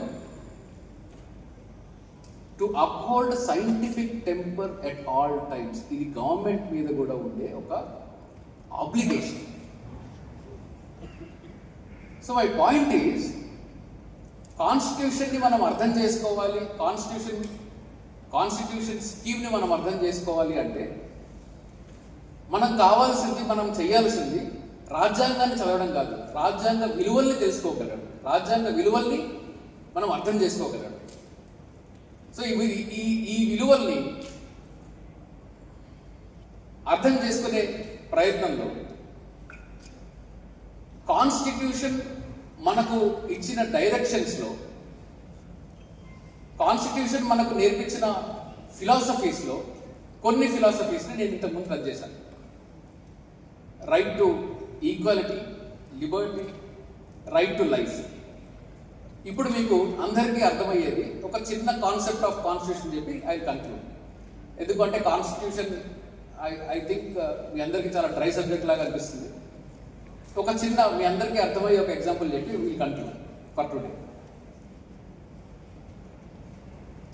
S1: to uphold scientific temper at all times. ఇది government మీద కూడా ఉండే ఒక obligation. So my point is, కాన్స్టిట్యూషన్ని మనం అర్థం చేసుకోవాలి, కాన్స్టిట్యూషన్ స్కీమ్ని మనం అర్థం చేసుకోవాలి అంటే మనం కావాల్సింది, మనం చేయాల్సింది రాజ్యాంగాన్ని చదవడం కాదు, రాజ్యాంగ విలువల్ని తెలుసుకోగలడు, రాజ్యాంగ విలువల్ని మనం అర్థం చేసుకోగలడు. సో ఈ విలువల్ని అర్థం చేసుకునే ప్రయత్నంలో కాన్స్టిట్యూషన్ మనకు ఇచ్చిన డైరెక్షన్స్లో, కాన్స్టిట్యూషన్ మనకు నేర్పించిన ఫిలాసఫీస్లో కొన్ని ఫిలాసఫీస్ని నేను ఇంతకుముందు రద్దు చేశాను. Right to equality, Liberty, right to life. ఇప్పుడు మీకు అందరికీ అర్థమయ్యేది ఒక చిన్న కాన్సెప్ట్ ఆఫ్ కాన్స్టిట్యూషన్ చెప్పి ఐ కన్క్లూడ్. ఎందుకంటే కాన్స్టిట్యూషన్ ఐ థింక్ మీ అందరికీ చాలా డ్రై సబ్జెక్ట్ లాగా అనిపిస్తుంది. ఒక చిన్న మీ అందరికీ అర్థమయ్యే ఒక ఎగ్జాంపుల్ చెప్పి విల్ కన్క్లూడ్ ఫర్ టుడే.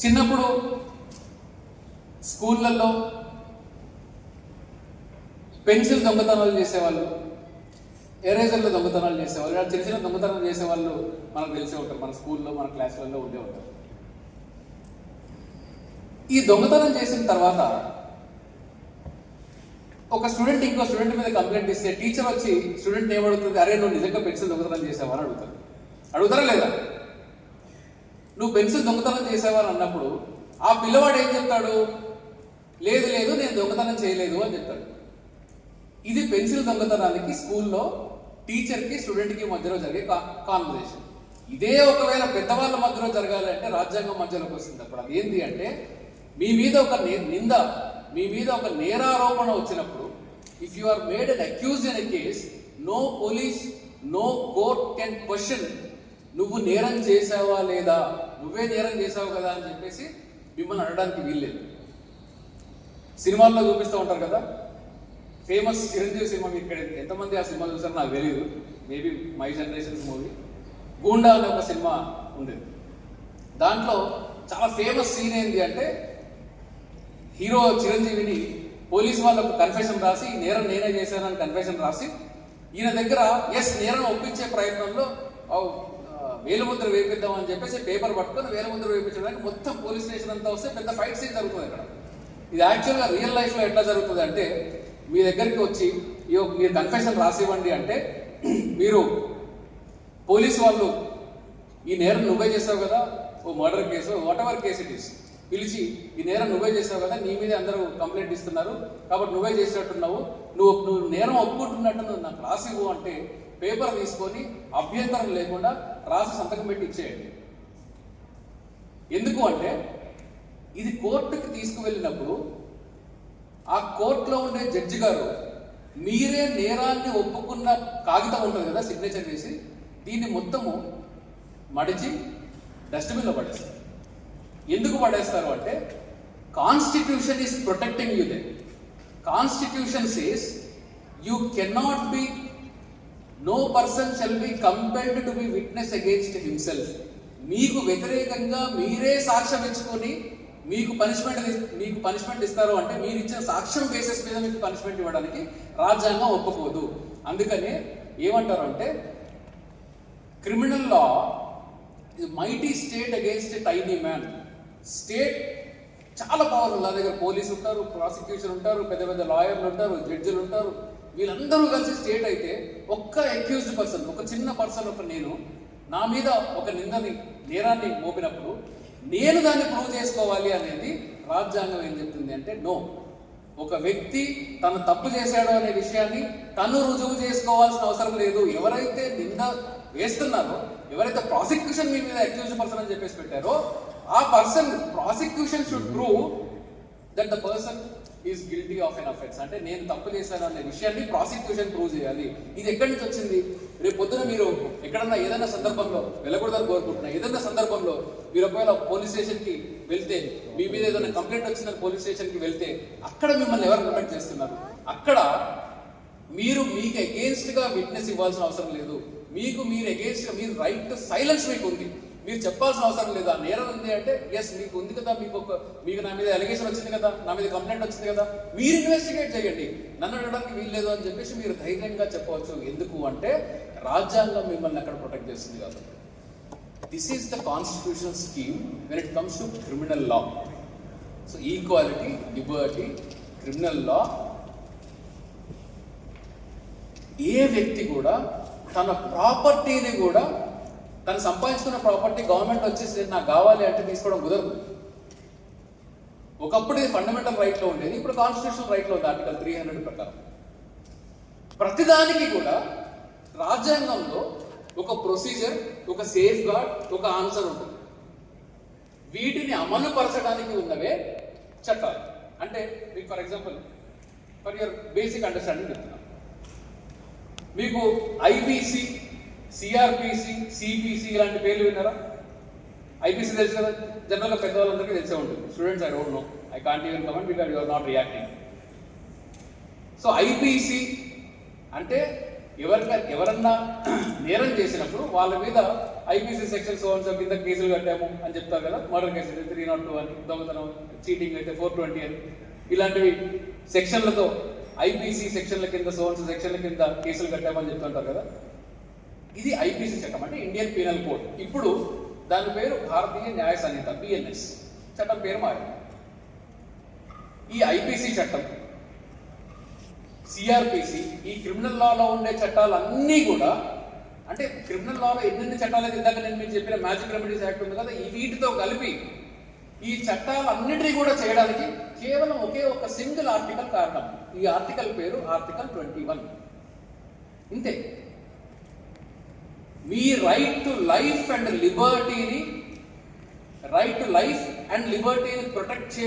S1: చిన్నప్పుడు స్కూళ్ళల్లో పెన్సిల్ దొంగతనాలు చేసేవాళ్ళు, ఎరేజర్లో దొంగతనాలు చేసేవాళ్ళు, ఇలా చిన్న చిన్న దొంగతనాలు చేసేవాళ్ళు మనకు తెలిసే ఉంటారు, మన స్కూల్లో మన క్లాసులలో ఉండే ఉంటారు. ఈ దొంగతనం చేసిన తర్వాత ఒక స్టూడెంట్ ఇంకో స్టూడెంట్ మీద కంప్లైంట్ ఇస్తే టీచర్ వచ్చి స్టూడెంట్ ఏమడుగుతుంది, అరే నువ్వు నిజంగా పెన్సిల్ దొంగతనం చేసావా అని అడుగుతారు. అడుగుతారా లేదా? నువ్వు పెన్సిల్ దొంగతనం చేసావా అని అన్నప్పుడు ఆ పిల్లవాడు ఏం చెప్తాడు? లేదు లేదు నేను దొంగతనం చేయలేదు అని చెప్తాడు. ఇది పెన్సిల్ దొంగతనానికి స్కూల్లో టీచర్కి స్టూడెంట్కి మధ్యలో జరిగే కాన్వర్సేషన్. ఇదే ఒకవేళ పెద్దవాళ్ళ మధ్యలో జరగాలి అంటే రాజ్యాంగం మధ్యలోకి వస్తుంది. అప్పుడు అది ఏంటి అంటే, మీ మీద ఒక నింద, మీ మీద ఒక నేరారోపణ వచ్చినప్పుడు, if you are made and accused in a case, no police, no court can question నువ్వు నేరం చేసావా లేదా, నువ్వే నేరం చేసావు కదా అని చెప్పేసి మిమ్మల్ని అనడానికి వీల్లేదు. సినిమాల్లో చూపిస్తూ ఉంటారు కదా, ఫేమస్ చిరంజీవి సినిమా, మీరు ఇక్కడ ఎంతమంది ఆ సినిమా చూసారో నాకు తెలియదు, maybe my generations movie goonda అనే ఒక సినిమా ఉండేది. దాంట్లో చాలా ఫేమస్ సీన్ ఏంటి అంటే, హీరో చిరంజీవిని పోలీసు వాళ్ళకు కన్ఫెషన్ రాసి ఈ నేరం నేనే చేశానని కన్ఫెషన్ రాసి ఈయన దగ్గర ఎస్ నేరం ఒప్పించే ప్రయత్నంలో వేలుముద్ర వేపిద్దామని చెప్పేసి పేపర్ పట్టుకొని వేలుముద్ర వేయించడానికి మొత్తం పోలీస్ స్టేషన్ అంతా వస్తే పెద్ద ఫైట్ సీన్ జరుగుతుంది అక్కడ. ఇది యాక్చువల్గా రియల్ లైఫ్లో ఎట్లా జరుగుతుంది అంటే, మీ దగ్గరికి వచ్చి మీరు కన్ఫెషన్ రాసివ్వండి అంటే, మీరు పోలీసు వాళ్ళు ఈ నేరం నువ్వే చేసావు కదా, ఓ murder case whatever case it is, పిలిచి ఈ నేరం నువ్వే చేసావు కదా, నీ మీద అందరూ కంప్లైంట్ ఇస్తున్నారు కాబట్టి నువ్వే చేసినట్టున్నావు, నువ్వు నేరం ఒప్పుకుంటున్నట్టు నువ్వు నాకు రాసివ్వు అంటే పేపర్ తీసుకొని అభ్యంతరం లేకుండా రాసి సంతకం పెట్టి ఇచ్చేయండి. ఎందుకు అంటే, ఇది కోర్టుకి తీసుకువెళ్ళినప్పుడు ఆ కోర్టులో ఉండే జడ్జి గారు మీరే నేరాన్ని ఒప్పుకున్న కాగితం ఉంటుంది కదా, సిగ్నేచర్ చేసి, దీన్ని మొత్తము మడిచి డస్ట్బిన్లో పడేస్తారు. ఎందుకు పడేస్తారు అంటే, constitution is protecting you. The constitution says you cannot be, no person shall be compelled to be witness against himself. మీకు వ్యతిరేకంగా మీరే సాక్ష్యం ఇచ్చుకొని మీకు పనిష్మెంట్ ఇస్తారు అంటే, మీరు ఇచ్చిన సాక్ష్యం బేసిస్ మీద మీకు పనిష్మెంట్ ఇవ్వడానికి రాజ్యాంగం ఒప్పుకోదు. అందుకనే ఏమంటారు అంటే, criminal law is mighty state against a tiny man. State చాలా పవర్ఫుల్. నా దగ్గర పోలీసు ఉంటారు, ప్రాసిక్యూషన్ ఉంటారు, పెద్ద పెద్ద లాయర్లు ఉంటారు, జడ్జిలు ఉంటారు, వీళ్ళందరూ కలిసి స్టేట్ అయితే ఒక్క అక్యూజ్డ్ పర్సన్, ఒక చిన్న పర్సన్, ఒక నేను నా మీద ఒక నేరాన్ని మోపినప్పుడు నేను దాన్ని ప్రూవ్ చేసుకోవాలి అనేది రాజ్యాంగం ఏం చెప్తుంది అంటే, నో, ఒక వ్యక్తి తను తప్పు చేశాడు అనే విషయాన్ని తను రుజువు చేసుకోవాల్సిన అవసరం లేదు. ఎవరైతే నింద వేస్తున్నారో, ఎవరైతే ప్రాసిక్యూషన్ మీ మీద అక్యూజ్డ్ పర్సన్ అని చెప్పేసి పెట్టారో, ఆ person, prosecution should prove that the person is guilty of N offence. అంటే నేను తప్పు చేశాను అనే విషయాన్ని ప్రాసిక్యూషన్ ప్రూవ్ చేయాలి. ఇది ఎక్కడి నుంచి వచ్చింది? రేపు పొద్దున మీరు ఎక్కడన్నా ఏదైనా సందర్భంలో, వెళ్ళకూడదని కోరుకుంటున్నా, ఏదైనా సందర్భంలో మీరు ఒకవేళ పోలీస్ స్టేషన్కి వెళ్తే, మీ మీద ఏదైనా కంప్లైంట్ వచ్చిందని పోలీస్ స్టేషన్కి వెళ్తే, అక్కడ మిమ్మల్ని ఎవరు ప్రొటెక్ట్ చేస్తున్నారు? అక్కడ మీకు అగేన్స్ట్గా విట్నెస్ ఇవ్వాల్సిన అవసరం లేదు. మీరు అగేన్స్ట్గా, మీరు రైట్ టు సైలెన్స్ మీకు ఉంది. మీరు చెప్పాల్సిన అవసరం లేదు. ఆ నేరం ఉంది అంటే, ఎస్ మీకు ఉంది కదా, మీకు నా మీద అలిగేషన్ వచ్చింది కదా, నా మీద కంప్లైంట్ వచ్చింది కదా, మీరు ఇన్వెస్టిగేట్ చేయండి, నన్ను అడగడానికి వీల్లేదు అని చెప్పేసి మీరు ధైర్యంగా చెప్పవచ్చు. ఎందుకు అంటే, రాజ్యాంగం మిమ్మల్ని అక్కడ ప్రొటెక్ట్ చేస్తుంది కాబట్టి. This is the constitutional scheme when it comes to criminal law. So equality, liberty, criminal law, ఏ వ్యక్తి కూడా తన ప్రాపర్టీని కూడా, తను సంపాదించుకున్న ప్రాపర్టీ గవర్నమెంట్ వచ్చేసి నాకు కావాలి అంటే తీసుకోవడం కుదరదు. ఒకప్పుడు ఇది ఫండమెంటల్ రైట్లో ఉండేది, ఇప్పుడు కాన్స్టిట్యూషనల్ రైట్లో ఉంది ఆర్టికల్ 300 ప్రకారం. ప్రతిదానికి కూడా రాజ్యాంగంలో ఒక ప్రొసీజర్, ఒక సేఫ్ గార్డ్, ఒక ఆన్సర్ ఉంటుంది. వీటిని అమలు పరచడానికి ఉన్నవే చట్టాలు. అంటే మీకు for example, for your basic understanding చెప్తున్నా, మీకు ఐపీసీ, సిఆర్పిసి, సిపిసి ఇలాంటి పేర్లు విన్నారా? ఐపీసీ తెలుసు కదా, జనరల్గా పెద్దవాళ్ళందరికీ తెలిసే ఉంటుంది. Students I don't know, I can't even comment because you are not reacting. So IPC అంటే ఎవరన్నా నేరం చేసినప్పుడు వాళ్ళ మీద IPC section so and so కింద కేసులు కట్టాము అని చెప్తారు కదా. మర్డర్ కేసు అయితే 302 అని, దొంగతనం, చీటింగ్ అయితే 420 అని, ఇలాంటివి సెక్షన్లతో ఐపీసీ సెక్షన్ల కింద సో అండ్ సో సెక్షన్ల కింద కేసులు కట్టామని చెప్తుంటారు కదా. ఇది ఐపీసీ చట్టం, అంటే ఇండియన్ పీనల్ కోడ్. ఇప్పుడు దాని పేరు భారతీయ న్యాయ సంహిత, బిఎన్ఎస్. చట్టం పేరు మారింది. ఈ ఐపీసీ చట్టం, సిఆర్పిసి, ఈ క్రిమినల్ లాలో ఉండే చట్టాలన్నీ కూడా, అంటే క్రిమినల్ లాలో ఎన్నెన్ని చట్టాలు అయితే ఇందాక నేను మీకు చెప్పిన మ్యాజిక్ రెమెడీస్ యాక్ట్ ఉంది కదా, ఈ వీటితో కలిపి ఈ చట్టాలన్నిటినీ కూడా చేయడానికి కేవలం ఒకే ఒక సింగిల్ ఆర్టికల్ కారణం. ఈ ఆర్టికల్ పేరు ఆర్టికల్ 21. ఇంతే. మీ రైట్ టు లైఫ్ అండ్ లిబర్టీని, రైట్ టు లైఫ్ అండ్ లిబర్టీని ప్రొటెక్ట్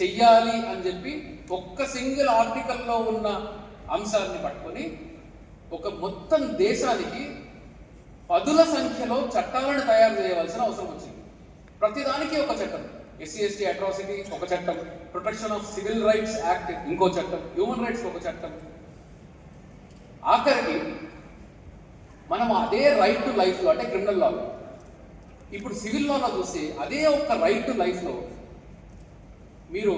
S1: చెయ్యాలి అని చెప్పి ఒక్క సింగిల్ ఆర్టికల్లో ఉన్న అంశాన్ని పట్టుకొని ఒక మొత్తం దేశానికి పదుల సంఖ్యలో చట్టాలను తయారు చేయవలసిన అవసరం వచ్చింది. ప్రతిదానికి ఒక చట్టం. ఎస్సీ ఎస్టీ అట్రాసిటీ ఒక చట్టం, protection of civil rights act ఇంకో చట్టం, హ్యూమన్ రైట్స్ ఒక చట్టం. ఆఖరికి మనం అదే రైట్ టు లైఫ్లో, అంటే క్రిమినల్ లాలో, ఇప్పుడు సివిల్ లాలో చూస్తే అదే ఒక్క రైట్ టు లైఫ్లో మీరు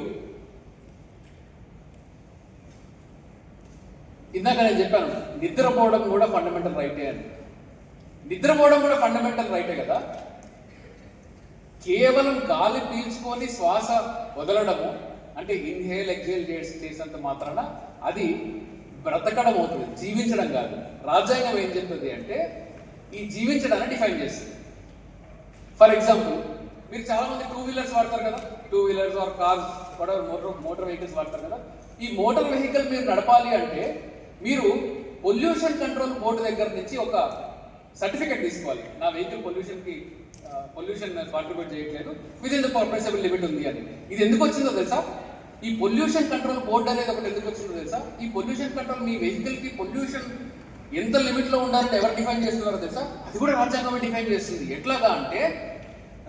S1: ఇందాక నేను చెప్పాను నిద్రపోవడం కూడా ఫండమెంటల్ రైటే అని. నిద్రపోవడం కూడా ఫండమెంటల్ రైటే కదా. కేవలం గాలి పీల్చుకొని శ్వాస వదలడము, అంటే ఇన్హేల్ ఎక్సేల్ చేసినంత మాత్రాన అది బ్రతకడం అవుతుంది, జీవించడం కాదు. రాజ్యాంగం ఏం చెప్తుంది అంటే ఈ జీవించడాన్ని డిఫైన్ చేస్తుంది. ఫర్ ఎగ్జాంపుల్, మీరు చాలా మంది 2 వీలర్స్ వాడతారు కదా, 2 wheelers or cars, motor vehicles వాడతారు కదా. ఈ మోటార్ వెహికల్ మీరు నడపాలి అంటే మీరు పొల్యూషన్ కంట్రోల్ బోర్డు దగ్గర నుంచి ఒక సర్టిఫికేట్ తీసుకోవాలి. నా వెహికల్ పొల్యూషన్ కాంట్రిబ్యూట్ చేయట్లేదు, విదిన్ ద పర్మిసిబుల్ లిమిట్ ఉంది అని. ఇది ఎందుకు వచ్చిందో తెలుసా? ఈ పొల్యూషన్ కంట్రోల్ బోర్డు అనేది ఒకటి ఎందుకు వచ్చిందో తెలుసా? ఈ పొల్యూషన్ కంట్రోల్, మీ వెహికల్ కి పొల్యూషన్ ఎంత లిమిట్ లో ఉండాలని ఎవరు డిఫైన్ చేస్తున్నారో తెలుసా? అది కూడా రాజ్యాంగమే డిఫైన్ చేస్తుంది. ఎట్లాగా అంటే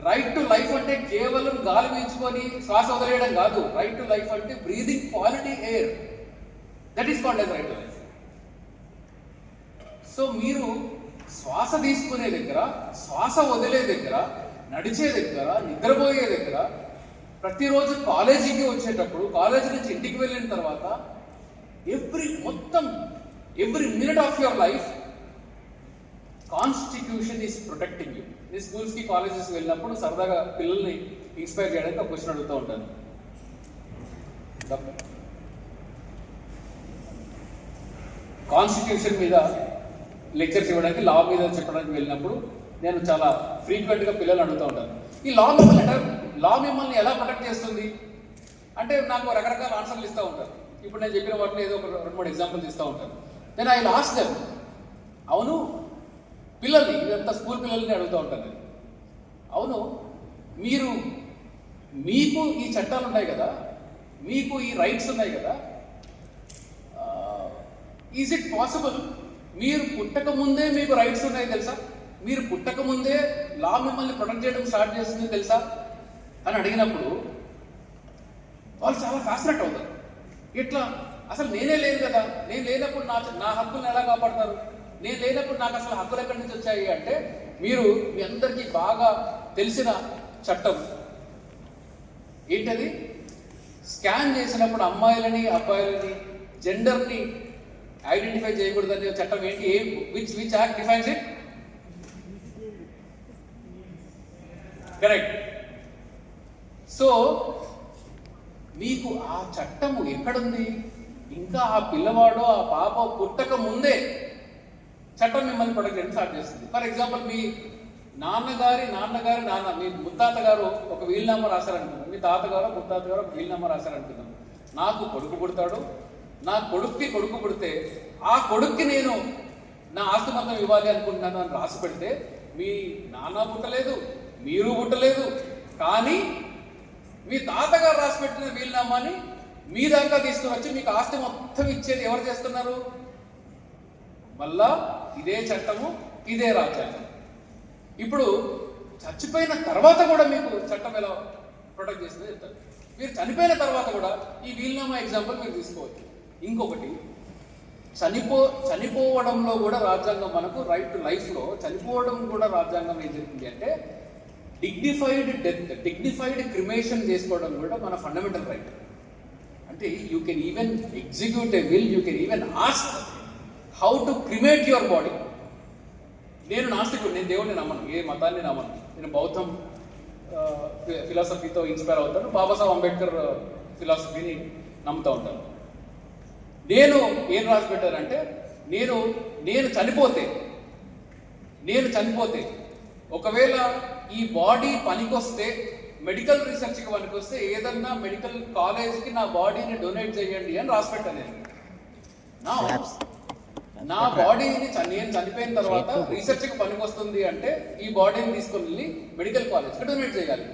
S1: రైట్ టు లైఫ్ అంటే కేవలం గాలి పీల్చుకొని శ్వాస వదిలేయడం కాదు. రైట్ టు లైఫ్ అంటే breathing quality air, that is called as right to life. So మీరు శ్వాస తీసుకునే దగ్గర, శ్వాస వదిలే దగ్గర, నడిచే దగ్గర, నిద్రపోయే దగ్గర, ప్రతిరోజు కాలేజీకి వచ్చేటప్పుడు, కాలేజీ నుంచి ఇంటికి వెళ్ళిన తర్వాత, every minute of your life constitution is protecting you. నేను స్కూల్స్కి, కాలేజెస్కి వెళ్ళినప్పుడు సరదాగా పిల్లల్ని ఇన్స్పైర్ చేయడానికి ఒక క్వశ్చన్ అడుగుతూ ఉంటాను. కాన్స్టిట్యూషన్ మీద లెక్చర్స్ ఇవ్వడానికి, లా మీద చెప్పడానికి వెళ్ళినప్పుడు నేను చాలా ఫ్రీక్వెంట్గా పిల్లలు అడుగుతూ ఉంటాను, ఈ లా మిమ్మల్ని ఎలా ప్రొటెక్ట్ చేస్తుంది అంటే నాకు రకరకాల ఆన్సర్లు ఇస్తూ ఉంటారు. ఇప్పుడు నేను చెప్పిన వాటిలో ఏదో ఒక 2-3 ఎగ్జాంపుల్స్ ఇస్తూ ఉంటాను. నేను ఐ లాస్ట్ దెమ్, అవును పిల్లల్ని, ఇదంతా స్కూల్ పిల్లల్ని అడుగుతూ ఉంటాను నేను, అవును మీకు ఈ చట్టాలు ఉన్నాయి కదా, మీకు ఈ రైట్స్ ఉన్నాయి కదా, ఈజ్ ఇట్ పాసిబుల్ మీరు పుట్టక ముందే మీకు రైట్స్ ఉన్నాయి తెలుసా? మీరు పుట్టక ముందే లా మిమ్మల్ని ప్రొటెక్ట్ చేయడం స్టార్ట్ చేస్తుంది తెలుసా అని అడిగినప్పుడు వాళ్ళు చాలా ఫ్యాసినేట్ అవుతారు. ఇట్లా అసలు నేనే లేను కదా, నేను లేనప్పుడు నా హక్కులను ఎలా కాపాడతారు, నేను లేనప్పుడు నాకు అసలు హక్కులు ఎక్కడి నుంచి వచ్చాయి అంటే, మీరు మీ అందరికీ బాగా తెలిసిన చట్టం ఏంటది? స్కాన్ చేసినప్పుడు అమ్మాయిలని అబ్బాయిలని జెండర్ని ఐడెంటిఫై చేయకూడదనే చట్టం ఏంటి? Which act defines it? Correct. So మీకు ఆ చట్టము ఎక్కడుంది? ఇంకా ఆ పిల్లవాడు ఆ పాప పుట్టక ముందే చట్టం మిమ్మల్ని ప్రొటెక్ట్ చేయడం స్టార్ట్ చేస్తుంది. ఫర్ ఎగ్జాంపుల్, మీ నాన్న మీ ముత్తాత గారు ఒక వీలునామా రాశారనుకుందాం, మీ తాతగారు ముత్తాత గారు ఒక వీలునామా రాశారనుకుందాం. నాకు కొడుకు పుడతాడు, నా కొడుక్కి కొడుకు పుడితే ఆ కొడుక్కి నేను నా ఆస్తి మొత్తం ఇవ్వాలి అనుకుంటున్నాను అని రాసి పెడితే మీ నాన్న పుట్టలేదు, మీరు పుట్టలేదు, కానీ మీ తాతగారు రాసి పెట్టిన వీలునామాని మీ దాకా తీసుకుని వచ్చి మీకు ఆస్తి మొత్తం ఇచ్చేది ఎవరు చేస్తున్నారు? మళ్ళా ఇదే చట్టము, ఇదే రాజ్యాంగం. ఇప్పుడు చచ్చిపోయిన తర్వాత కూడా మీకు చట్టం ఎలా ప్రొటెక్ట్ చేస్తుందో చెప్తారు. మీరు చనిపోయిన తర్వాత కూడా ఈ వీలునామా ఎగ్జాంపుల్ మీరు తీసుకోవచ్చు. ఇంకొకటి, చనిపోవడంలో కూడా రాజ్యాంగం మనకు రైట్ టు లైఫ్లో చనిపోవడం కూడా రాజ్యాంగం ఏం చెప్తుంది అంటే డిగ్నిఫైడ్ డెత్, డిగ్నిఫైడ్ క్రిమేషన్ చేసుకోవడం కూడా మన ఫండమెంటల్ రైట్. అంటే you can even execute a will, you can even ask how to cremate your body. నేను నాస్తికుడు, నేను దేవుడిని నమ్మను, ఏ మతాన్ని నమ్మను, నేను బౌద్ధం ఫిలాసఫీతో ఇన్స్పైర్ అవుతాను, బాబాసాహెబ్ అంబేద్కర్ ఫిలాసఫీని నమ్ముతూ ఉంటాను. నేను ఏం రాసి పెట్టారంటే నేను చనిపోతే ఒకవేళ ఈ బాడీ పనికొస్తే, మెడికల్ రీసెర్చ్కి పనికొస్తే ఏదన్నా మెడికల్ కాలేజ్కి నా బాడీని డొనేట్ చేయండి అని రాసి పెట్టాను. నేను నా బాడీని నేను చనిపోయిన తర్వాత రీసెర్చ్కి పనికొస్తుంది అంటే ఈ బాడీని తీసుకొని వెళ్ళి మెడికల్ కాలేజ్కి డొనేట్ చేయాలి,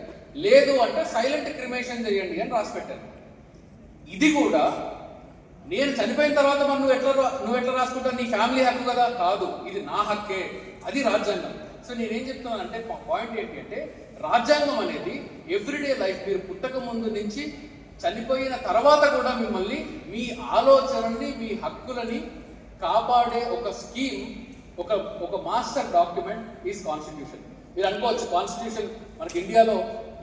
S1: లేదు అంటే సైలెంట్ క్రిమేషన్ చేయండి అని రాసి పెట్టాను. ఇది కూడా నేను చనిపోయిన తర్వాత మరి నువ్వు ఎట్లా రాసుకుంటావు, నీ ఫ్యామిలీ హక్కు కదా? కాదు, ఇది నా హక్కే, అది రాజ్యాంగం. సో నేనేం చెప్తున్నానంటే పాయింట్ ఏంటి అంటే రాజ్యాంగం అనేది ఎవ్రీడే లైఫ్, మీరు పుట్టక ముందు నుంచి చనిపోయిన తర్వాత కూడా మిమ్మల్ని మీ ఆలోచనని, మీ హక్కులని కాపాడే ఒక స్కీమ్, ఒక మాస్టర్ డాక్యుమెంట్ ఈజ్ కాన్స్టిట్యూషన్. మీరు అనుకోవచ్చు కాన్స్టిట్యూషన్ మనకి ఇండియాలో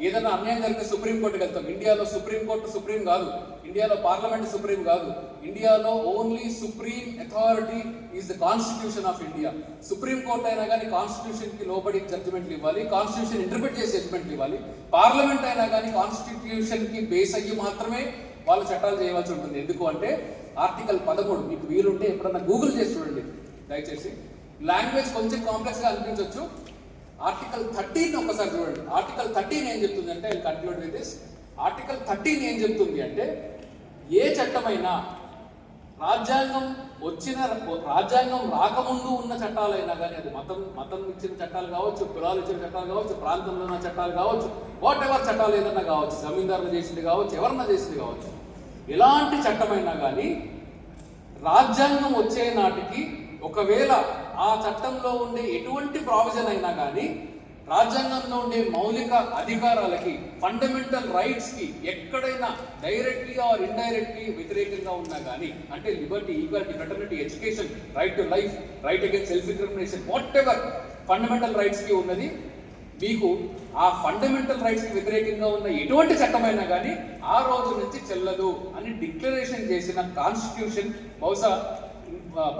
S1: ఏదైనా అన్యాయం జరిగితే సుప్రీంకోర్టుకి వెళ్తాం. ఇండియాలో సుప్రీంకోర్టు సుప్రీం కాదు, ఇండియాలో పార్లమెంట్ సుప్రీం కాదు, ఇండియాలో only supreme authority is the constitution of India. Supreme court అయినా కానీ కాన్స్టిట్యూషన్కి లోబడి జడ్జిమెంట్లు ఇవ్వాలి, కాన్స్టిట్యూషన్ ఇంటర్ప్రిట్ చేసి జడ్జిమెంట్లు ఇవ్వాలి. పార్లమెంట్ అయినా కానీ కాన్స్టిట్యూషన్కి బేస్ అయ్యి మాత్రమే వాళ్ళు చట్టాలు చేయవలసి ఉంటుంది. ఎందుకు అంటే ఆర్టికల్ 13, మీకు వీలుంటే ఎప్పుడన్నా గూగుల్ చేసి చూడండి దయచేసి. లాంగ్వేజ్ కొంచెం కాంప్లెక్స్గా అనిపించవచ్చు. ఆర్టికల్ 13 ఒకసారి చూడండి. ఆర్టికల్ 13 ఏం చెప్తుంది అంటే, కన్క్లూడ్ విత్ దిస్, ఆర్టికల్ 13 ఏం చెప్తుంది అంటే ఏ చట్టమైనా రాజ్యాంగం రాకముందు ఉన్న చట్టాలైనా కానీ, అది మతం ఇచ్చిన చట్టాలు కావచ్చు, కులాలు ఇచ్చిన చట్టాలు కావచ్చు, ప్రాంతంలో ఉన్న చట్టాలు కావచ్చు, వాట్ ఎవర్ చట్టాలు ఏదన్నా కావచ్చు, జమీందారులు చేసింది కావచ్చు, ఎవరన్నా చేసింది కావచ్చు, ఎలాంటి చట్టమైనా కానీ రాజ్యాంగం వచ్చే నాటికి ఒకవేళ ఆ చట్టంలో ఉండే ఎటువంటి ప్రావిజన్ అయినా కానీ రాజ్యాంగంలో ఉండే మౌలిక అధికారాలకి, ఫండమెంటల్ రైట్స్కి ఎక్కడైనా డైరెక్ట్లీ ఆర్ ఇండైరెక్ట్లీ వ్యతిరేకంగా ఉన్నా కానీ, అంటే liberty, equality, fraternity, education, right to life, right against self determination, whatever fundamental రైట్స్కి ఉన్నది, మీకు ఆ ఫండమెంటల్ రైట్స్కి వ్యతిరేకంగా ఉన్న ఎటువంటి చట్టమైనా కానీ ఆ రోజు నుంచి చెల్లదు అని డిక్లరేషన్ చేసిన కాన్స్టిట్యూషన్ బహుశా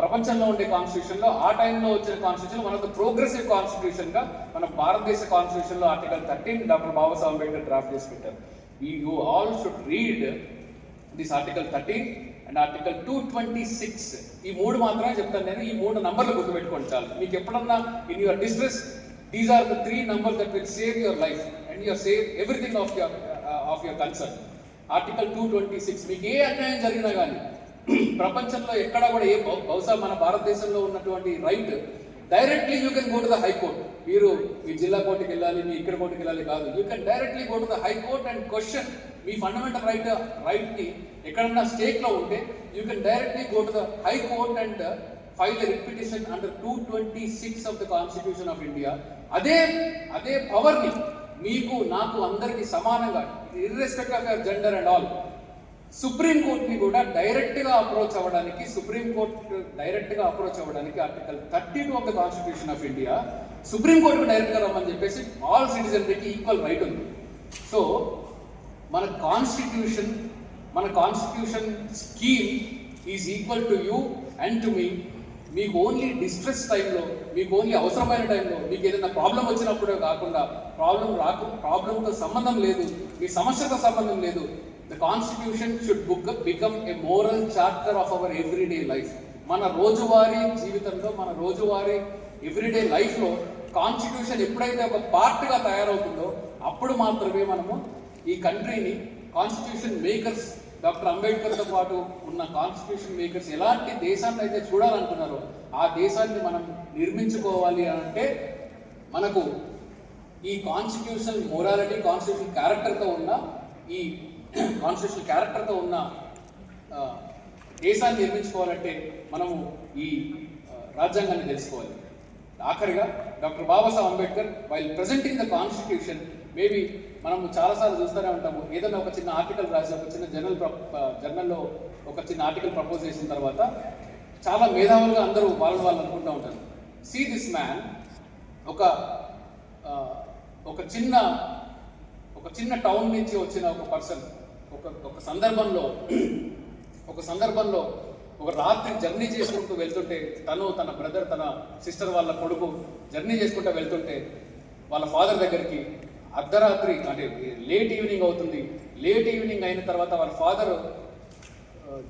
S1: ప్రపంచంలో ఉండే కాన్స్టిట్యూషన్లో, ఆ టైంలో వచ్చిన constitution one of the progressive కాన్స్టిట్యూషన్గా మన భారతదేశ కాన్స్టిట్యూషన్లో article 13 doctor Babasaheb Ambedkar draft చేసి పెట్టారు. You all should read this article 13 and article 226. ఈ 3 మాత్రమే చెప్తాను నేను. ఈ 3 నంబర్లు గుర్తుపెట్టుకోండి చాలు. మీకు ఎప్పుడన్నా in your distress, these are the 3 numbers that will save your life and you save everything of your concern. Article 226. మీకు ఏ అన్యాయం జరిగినా కానీ ప్రపంచంలో ఎక్కడా కూడా బహుశా మన భారతదేశంలో ఉన్నటువంటి right, directly you can go to the high court. మీరు మీ జిల్లా కోర్టుకి వెళ్ళాలి, మీ ఇక్కడ కోర్టుకి వెళ్ళాలి కాదు, you can directly go to the high court and question మీ ఫండమెంటల్ రైట్ని ఎక్కడన్నా స్టేట్లో ఉంటే you can directly go to the high court and file a writ petition under 226 of the constitution of India. అదే పవర్ని మీకు, నాకు, అందరికీ సమానంగా, irrespective of your gender and all, supreme కోర్టుని కూడా డైరెక్ట్గా అప్రోచ్ అవ్వడానికి article 32 of the constitution of India supreme కోర్టుకు డైరెక్ట్గా రమ్మని చెప్పేసి ఆల్ సిటిజన్కి ఈక్వల్ రైట్ ఉంది. సో మన constitution scheme is equal to you and to me. మీకు ఓన్లీ డిస్ట్రెస్ టైంలో, మీకు ఓన్లీ అవసరమైన టైంలో, మీకు ఏదైనా ప్రాబ్లం వచ్చినప్పుడే కాకుండా, ప్రాబ్లంతో సంబంధం లేదు, మీ సమస్యతో సంబంధం లేదు, the constitution should become a moral charter of our everyday life. మన రోజువారీ జీవితంలో, మన రోజువారీ ఎవ్రీడే లైఫ్లో కాన్స్టిట్యూషన్ ఎప్పుడైతే ఒక పార్ట్గా తయారవుతుందో అప్పుడు మాత్రమే మనము ఈ కంట్రీని కాన్స్టిట్యూషన్ మేకర్స్, డాక్టర్ అంబేద్కర్తో పాటు ఉన్న కాన్స్టిట్యూషన్ మేకర్స్ ఎలాంటి దేశాన్ని అయితే చూడాలనుకున్నారో ఆ దేశాన్ని మనం నిర్మించుకోవాలి అంటే మనకు ఈ కాన్స్టిట్యూషన్ మొరాలిటీ, కాన్స్టిట్యూషన్ క్యారెక్టర్తో ఉన్న దేశాన్ని నిర్మించుకోవాలంటే మనము ఈ రాజ్యాంగాన్ని తెలుసుకోవాలి. ఆఖరిగా doctor Babasaheb Ambedkar while presenting the constitution, maybe మనము చాలాసార్లు చూస్తూనే ఉంటాము, ఏదైనా ఒక చిన్న ఆర్టికల్ రాసి ఒక చిన్న జర్నల్లో ఒక చిన్న ఆర్టికల్ ప్రపోజ్ చేసిన తర్వాత చాలా మేధావులుగా అందరూ వాళ్ళు అనుకుంటూ ఉంటారు. సీ దిస్ మ్యాన్ ఒక చిన్న టౌన్ నుంచి వచ్చిన ఒక పర్సన్ ఒక సందర్భంలో ఒక రాత్రి జర్నీ చేసుకుంటూ వెళ్తుంటే, తన బ్రదర్, తన సిస్టర్ వాళ్ళ కొడుకు జర్నీ చేసుకుంటూ వెళ్తుంటే వాళ్ళ ఫాదర్ దగ్గరికి అర్ధరాత్రి అంటే లేట్ ఈవినింగ్ అవుతుంది. లేట్ ఈవినింగ్ అయిన తర్వాత వాళ్ళ ఫాదర్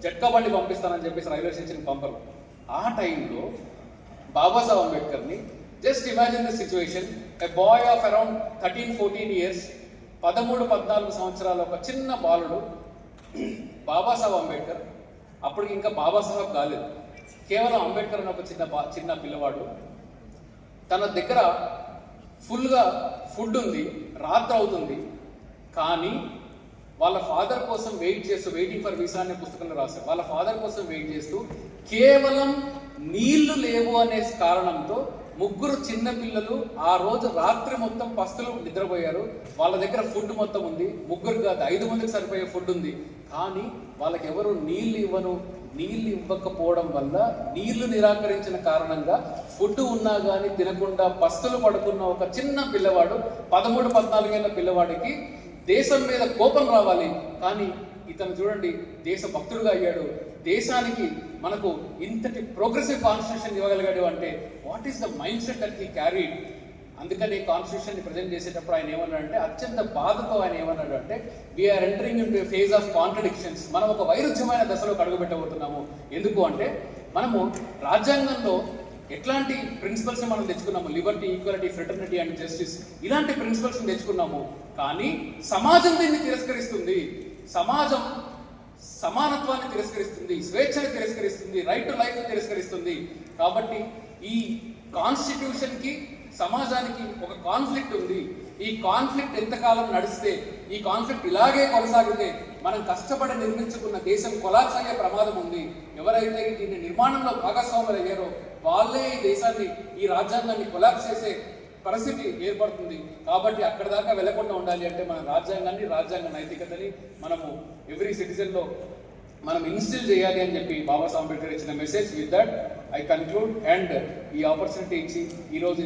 S1: జట్కా బండి పంపిస్తానని చెప్పేసి రైల్వే స్టేషన్కి పంపరు. ఆ టైంలో బాబాసాహెబ్ అంబేద్కర్ని, just imagine the situation, a boy of around 13-14 years, 13-14 సంవత్సరాల ఒక చిన్న బాలుడు బాబాసాహెబ్ అంబేద్కర్, అప్పటికి ఇంకా బాబాసాహెబ్ కాలేదు, కేవలం అంబేద్కర్ అని ఒక చిన్న పిల్లవాడు, తన దగ్గర ఫుల్గా ఫుడ్ ఉంది, రాత్రి అవుతుంది, కానీ వాళ్ళ ఫాదర్ కోసం వెయిటింగ్ ఫర్ వీసా అనే పుస్తకంలో రాశారు. వాళ్ళ ఫాదర్ కోసం వెయిట్ చేస్తూ కేవలం నీళ్లు లేవు అనే కారణంతో 3 చిన్న పిల్లలు ఆ రోజు రాత్రి మొత్తం పస్తులు నిద్రపోయారు. వాళ్ళ దగ్గర ఫుడ్ మొత్తం ఉంది, 3 కాదు 5 మందికి సరిపోయే ఫుడ్ ఉంది, కానీ వాళ్ళకి ఎవరు నీళ్లు ఇవ్వకపోవడం వల్ల, నీళ్లు నిరాకరించిన కారణంగా ఫుడ్ ఉన్నా కానీ తినకుండా పస్తులు పడుకున్న ఒక చిన్న పిల్లవాడు, 13-14 ఏళ్ళ పిల్లవాడికి దేశం మీద కోపం రావాలి, కానీ ఇతను చూడండి దేశభక్తుడుగా అయ్యాడు. దేశానికి మనకు ఇంతటి ప్రోగ్రెసివ్ కాన్స్టిట్యూషన్ ఇవ్వగలిగాడు అంటే what is the mind set that he carried. అందుకని కాన్స్టిట్యూషన్ ని ప్రజెంట్ చేసేటప్పుడు ఆయన ఏమన్నాడంటే, అత్యంత బాధతో ఆయన ఏమన్నాడు అంటే, we are entering in to phase of contradictions. మనం ఒక వైరుధ్యమైన దశలో అడుగుపెట్టబోతున్నాము. ఎందుకు అంటే మనము రాజ్యాంగంలో ఎట్లాంటి ప్రిన్సిపల్స్ మనం తెచ్చుకున్నాము, liberty, equality, fraternity and justice, ఇలాంటి ప్రిన్సిపల్స్ తెచ్చుకున్నాము, కానీ సమాజం దీన్ని తిరస్కరిస్తుంది. సమాజం సమానత్వాన్ని తిరస్కరిస్తుంది, స్వేచ్ఛను తిరస్కరిస్తుంది, రైట్ టు లైఫ్ తిరస్కరిస్తుంది. కాబట్టి ఈ కాన్స్టిట్యూషన్ కి సమాజానికి ఒక కాన్ఫ్లిక్ట్ ఉంది. ఈ కాన్ఫ్లిక్ట్ ఎంతకాలం నడిస్తే, ఈ కాన్ఫ్లిక్ట్ ఇలాగే కొనసాగితే మనం కష్టపడి నిర్మించుకున్న దేశం కొలాప్స్ అయ్యే ప్రమాదం ఉంది. ఎవరైతే దీన్ని నిర్మాణంలో భాగస్వాములు అయ్యారో వాళ్ళే ఈ దేశాన్ని, ఈ రాజ్యాంగాన్ని కొలాప్స్ చేసే పరిస్థితి ఏర్పడుతుంది. కాబట్టి అక్కడ దాకా వెళ్లకుండా ఉండాలి అంటే మన రాజ్యాంగాన్ని, రాజ్యాంగ నైతికతని మనము ఎవ్రీ సిటిజన్లో మనం ఇన్స్టిల్ చేయాలి అని చెప్పి బాబాసాహెబ్ అంబేద్కర్ ఇచ్చిన message. With that I conclude. And ఈ ఆపర్చునిటీ ఇచ్చి ఈరోజు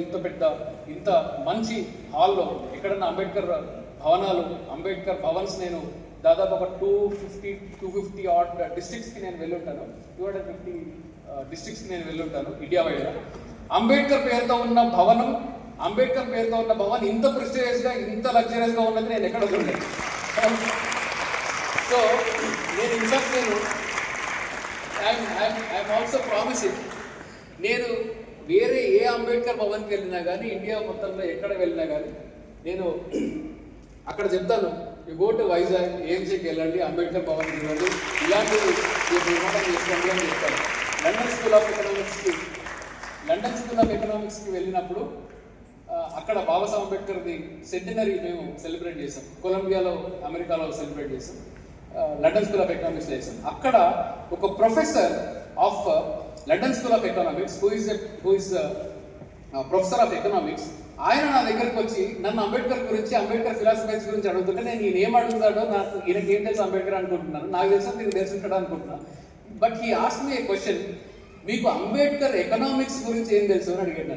S1: ఇంత మంచి హాల్లో ఎక్కడన్నా అంబేద్కర్ భవన్స్ నేను దాదాపు ఒక 250 ఆడ్ డిస్ట్రిక్ట్స్కి నేను వెళ్ళుంటాను, 250 డిస్ట్రిక్ట్స్కి నేను వెళ్ళుంటాను ఇండియా వైడ్గా. అంబేద్కర్ పేరుతో ఉన్న భవన్ ఇంత ప్రెస్టీజియస్గా, ఇంత లగ్జరియస్గా ఉన్నది నేను ఎక్కడ చూడలేదు. సో నేను ఇన్ఫాక్ట్ ఐఎమ్ ఆల్సో ప్రామిసింగ్, నేను వేరే ఏ అంబేద్కర్ భవన్కి వెళ్ళినా కానీ, ఇండియా మొత్తంలో ఎక్కడ వెళ్ళినా కానీ నేను అక్కడ చెప్తాను, యూ గో టు వైజాగ్, ఏఎంసీకి వెళ్ళండి, అంబేద్కర్ భవన్కి వెళ్ళండి, ఇలాంటివి నిర్మాణం చేసుకోండి అని చెప్తాను. లండన్ స్కూల్ ఆఫ్ ఎకనామిక్స్కి వెళ్ళినప్పుడు అక్కడ బాబాసాహెబ్ అంబేద్కర్ది సెంటినరీ మేము సెలబ్రేట్ చేసాం. కొలంబియాలో, అమెరికాలో సెలబ్రేట్ చేసాం. లండన్ స్కూల్ ఆఫ్ ఎకనామిక్స్ చేసాం. అక్కడ ఒక professor of London school of economics who is professor of economics, ఆయన నా దగ్గరకు వచ్చి నన్ను అంబేద్కర్ గురించి, అంబేద్కర్ ఫిలాసఫీస్ గురించి అడుగుతుంటే నేను ఈయన ఏం అడుగుతాడో, నాకు ఈయనకి ఏం తెలుసు అంబేద్కర్ అనుకుంటున్నాను, నాకు తెలుసు మీకు తెలుసుంటాడు అనుకుంటున్నాను. But he asked me a question, మీకు అంబేద్కర్ ఎకనామిక్స్ గురించి ఏం తెలుసు అని అడిగాను.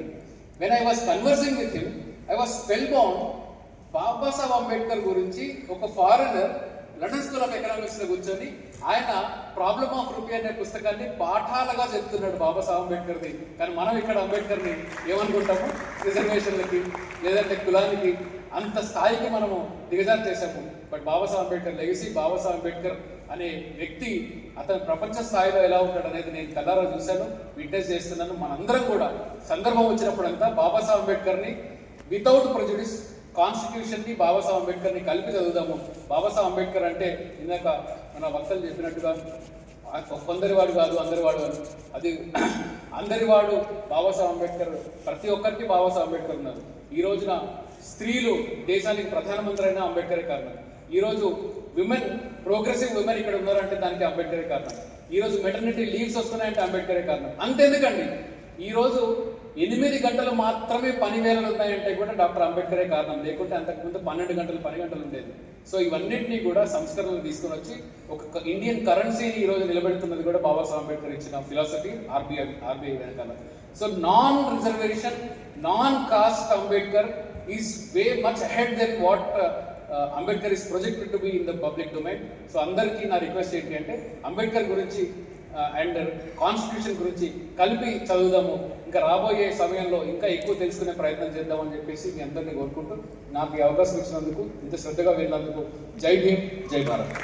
S1: When I was conversing with him, I was spellbound. Babasaheb Ambedkar గురించి ఒక foreigner London school of economics లో కూర్చొని ఆయన ప్రాబ్లమ్ ఆఫ్ రూపీ అనే పుస్తకాన్ని పాఠాలుగా చెప్తున్నాడు బాబాసాహెబ్ అంబేద్కర్ది. కానీ మనం ఇక్కడ అంబేద్కర్ని ఏమనుకుంటాము, రిజర్వేషన్లకి, లేదంటే కులానికి అంత స్థాయికి మనము దిగజారు చేశాము. బట్ బాబాసాహెబ్ అంబేద్కర్ లెగసీ, బాబాసాహెబ్ అంబేద్కర్ అనే వ్యక్తి అతను ప్రపంచ స్థాయిలో ఎలా ఉంటాడు అనేది నేను కళ్ళారా చూశాను, విట్నెస్ చేస్తున్నాను. మనందరం కూడా సందర్భం వచ్చినప్పుడంతా బాబాసాహెబ్ అంబేద్కర్ని వితౌట్ ప్రెజుడిస్ కాన్స్టిట్యూషన్ని బాబాసాహెబ్ అంబేద్కర్ని కలిపి చదువుదాము. బాబాసాహెబ్ అంబేద్కర్ అంటే ఇందాక మన వక్తలు చెప్పినట్టుగా కొందరివాడు కాదు అందరివాడు అని, అది అందరివాడు బాబాసాహెబ్ అంబేద్కర్. ప్రతి ఒక్కరికి బాబాసాహెబ్ అంబేద్కర్ ఉన్నారు. ఈ రోజున స్త్రీలు దేశానికి ప్రధానమంత్రి అయినా అంబేద్కరే కారణం. ఈరోజు విమెన్, ప్రోగ్రెసివ్ విమెన్ ఇక్కడ ఉన్నారంటే దానికి అంబేద్కరే కారణం. ఈరోజు మెటర్నిటీ లీవ్స్ వస్తున్నాయంటే అంబేద్కరే కారణం. అంతెందుకండి, ఈరోజు 8 గంటలు మాత్రమే పని వేళలు ఉన్నాయంటే కూడా డాక్టర్ అంబేద్కరే కారణం. లేకుంటే అంతకుముందు 12 గంటలు పని గంటలు ఉండేది. సో ఇవన్నింటినీ కూడా సంస్కరణలు తీసుకొని వచ్చి ఒక ఇండియన్ కరెన్సీని ఈరోజు నిలబెడుతున్నది కూడా బాబాసాహెబ్ అంబేద్కర్ ఇచ్చిన ఫిలాసఫీ ఆర్బీఐ వెనకాల. So non reservation, non caste Ambedkar is way much ahead then what Ambedkar is projected to be in the public domain. So అందరికీ నా రిక్వెస్ట్ ఏంటి అంటే అంబేద్కర్ గురించి అండ్ కాన్స్టిట్యూషన్ గురించి కలిపి చదువుదాము. ఇంకా రాబోయే సమయంలో ఇంకా ఎక్కువ తెలుసుకునే ప్రయత్నం చేద్దామని చెప్పేసి మీ అందరినీ కోరుకుంటూ నాకు ఈ అవకాశం ఇచ్చినందుకు, ఇంత శ్రద్ధగా విన్నందుకు జై భీమ్, జై Bharat.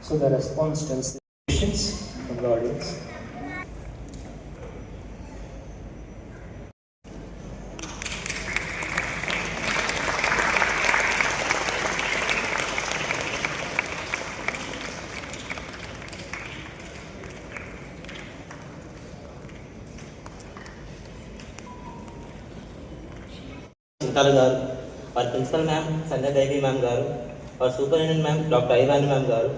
S5: So the response tells the questions from the audience.
S8: చింతాలు గారు, our principal ma'am Sanjay Devi ma'am గారు, our superintendent ma'am Dr. Ivani ma'am గారు,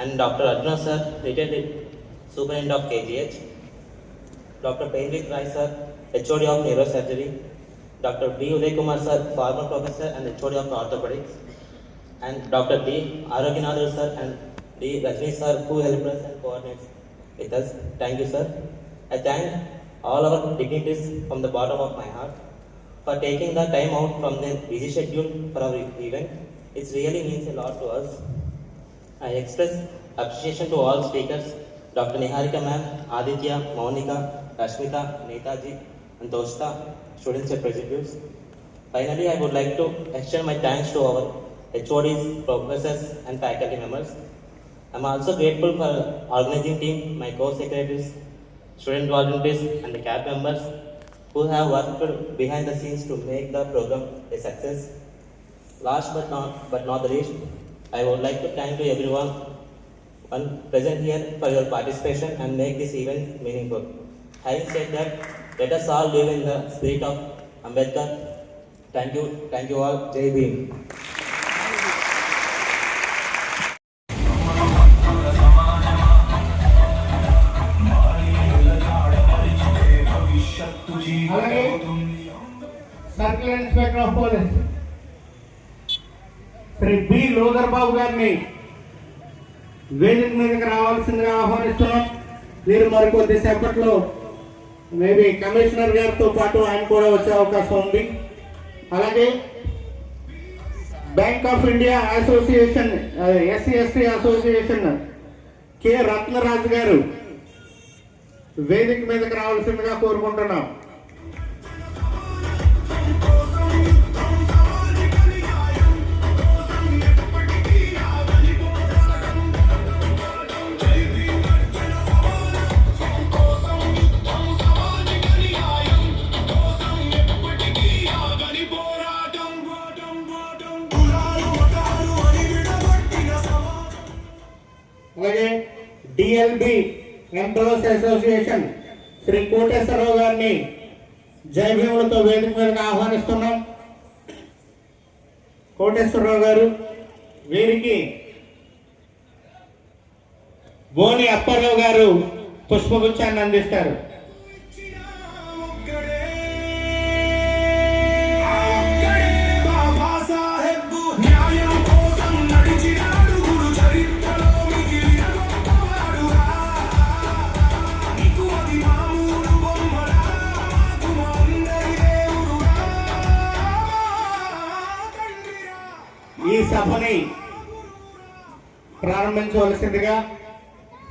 S8: and Dr. Arjuna sir, retired superintendent of KGH, Dr. Pendrik Rai sir, HOD of neurosurgery, Dr. B. Uday Kumar sir, former professor and HOD of orthopedics, and Dr. D. Aroginadu sir and D. Rajni sir, who helped us and coordinates with us. Thank you sir. I thank all our dignitaries from the bottom of my heart for taking the time out from their busy schedule for our event. It really means a lot to us. I express appreciation to all speakers, Dr. Niharika ma'am, Aditya, Monica, Rashmita, Netaji, and Dosta, students and representatives. Finally, I would like to extend my thanks to our HODs, professors, and faculty members. I am also grateful for organizing team, my co-secretaries, student volunteers, and the CAP members who have worked behind the scenes to make the program a success. Last but not the least, I would like to thank to everyone present here for your participation and make this event meaningful. Having said that, let us all live in the spirit of Ambedkar. Thank you all. Jai Bhim.
S9: అలాగే circle inspector of police Shri B Lodar Babu గారిని వేదిక మీదకి రావాల్సిందిగా ఆహ్వానిస్తున్నాం. వీరు మరికొద్ది సేపట్లో maybe commissioner గారితో పాటు ఆయన కూడా వచ్చే అవకాశం ఉంది. అలాగే bank of India association, SC/ST association K Ratnaraju garu వేదిక మీదకి రావాల్సిందిగా కోరుకుంటున్నాం. అలాగే DLB employees association Shri Koteswararao గారిని జై భీములతో వేదిక మీదకి ఆహ్వానిస్తున్నాం. కోటేశ్వరరావు గారు, వీరికి బోని అప్పారావు గారు పుష్పగుచ్చాన్ని అందిస్తారు. ఈ సభని ప్రారంభించవలసిందిగా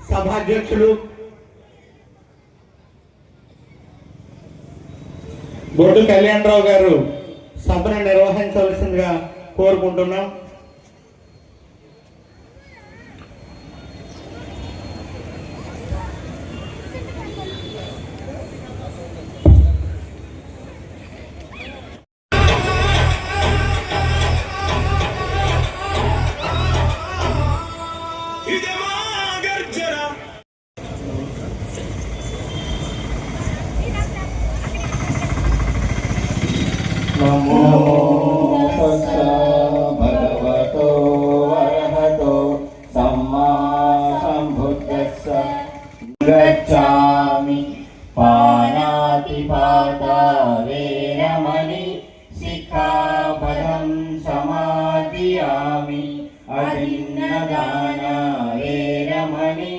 S9: సభాధ్యక్షులు బొడ్డు కళ్యాణరావు గారు సభను నిర్వహించవలసిందిగా కోరుకుంటున్నాం.
S10: నమో తస్స భగవతో అర్హతో సమ్మా సంబుద్ధస్స. గచ్ఛామి పాణాతిపాతా వేరమణి సిక్ఖాపదం సమాదియామి. అదిన్నదానా వేరమణి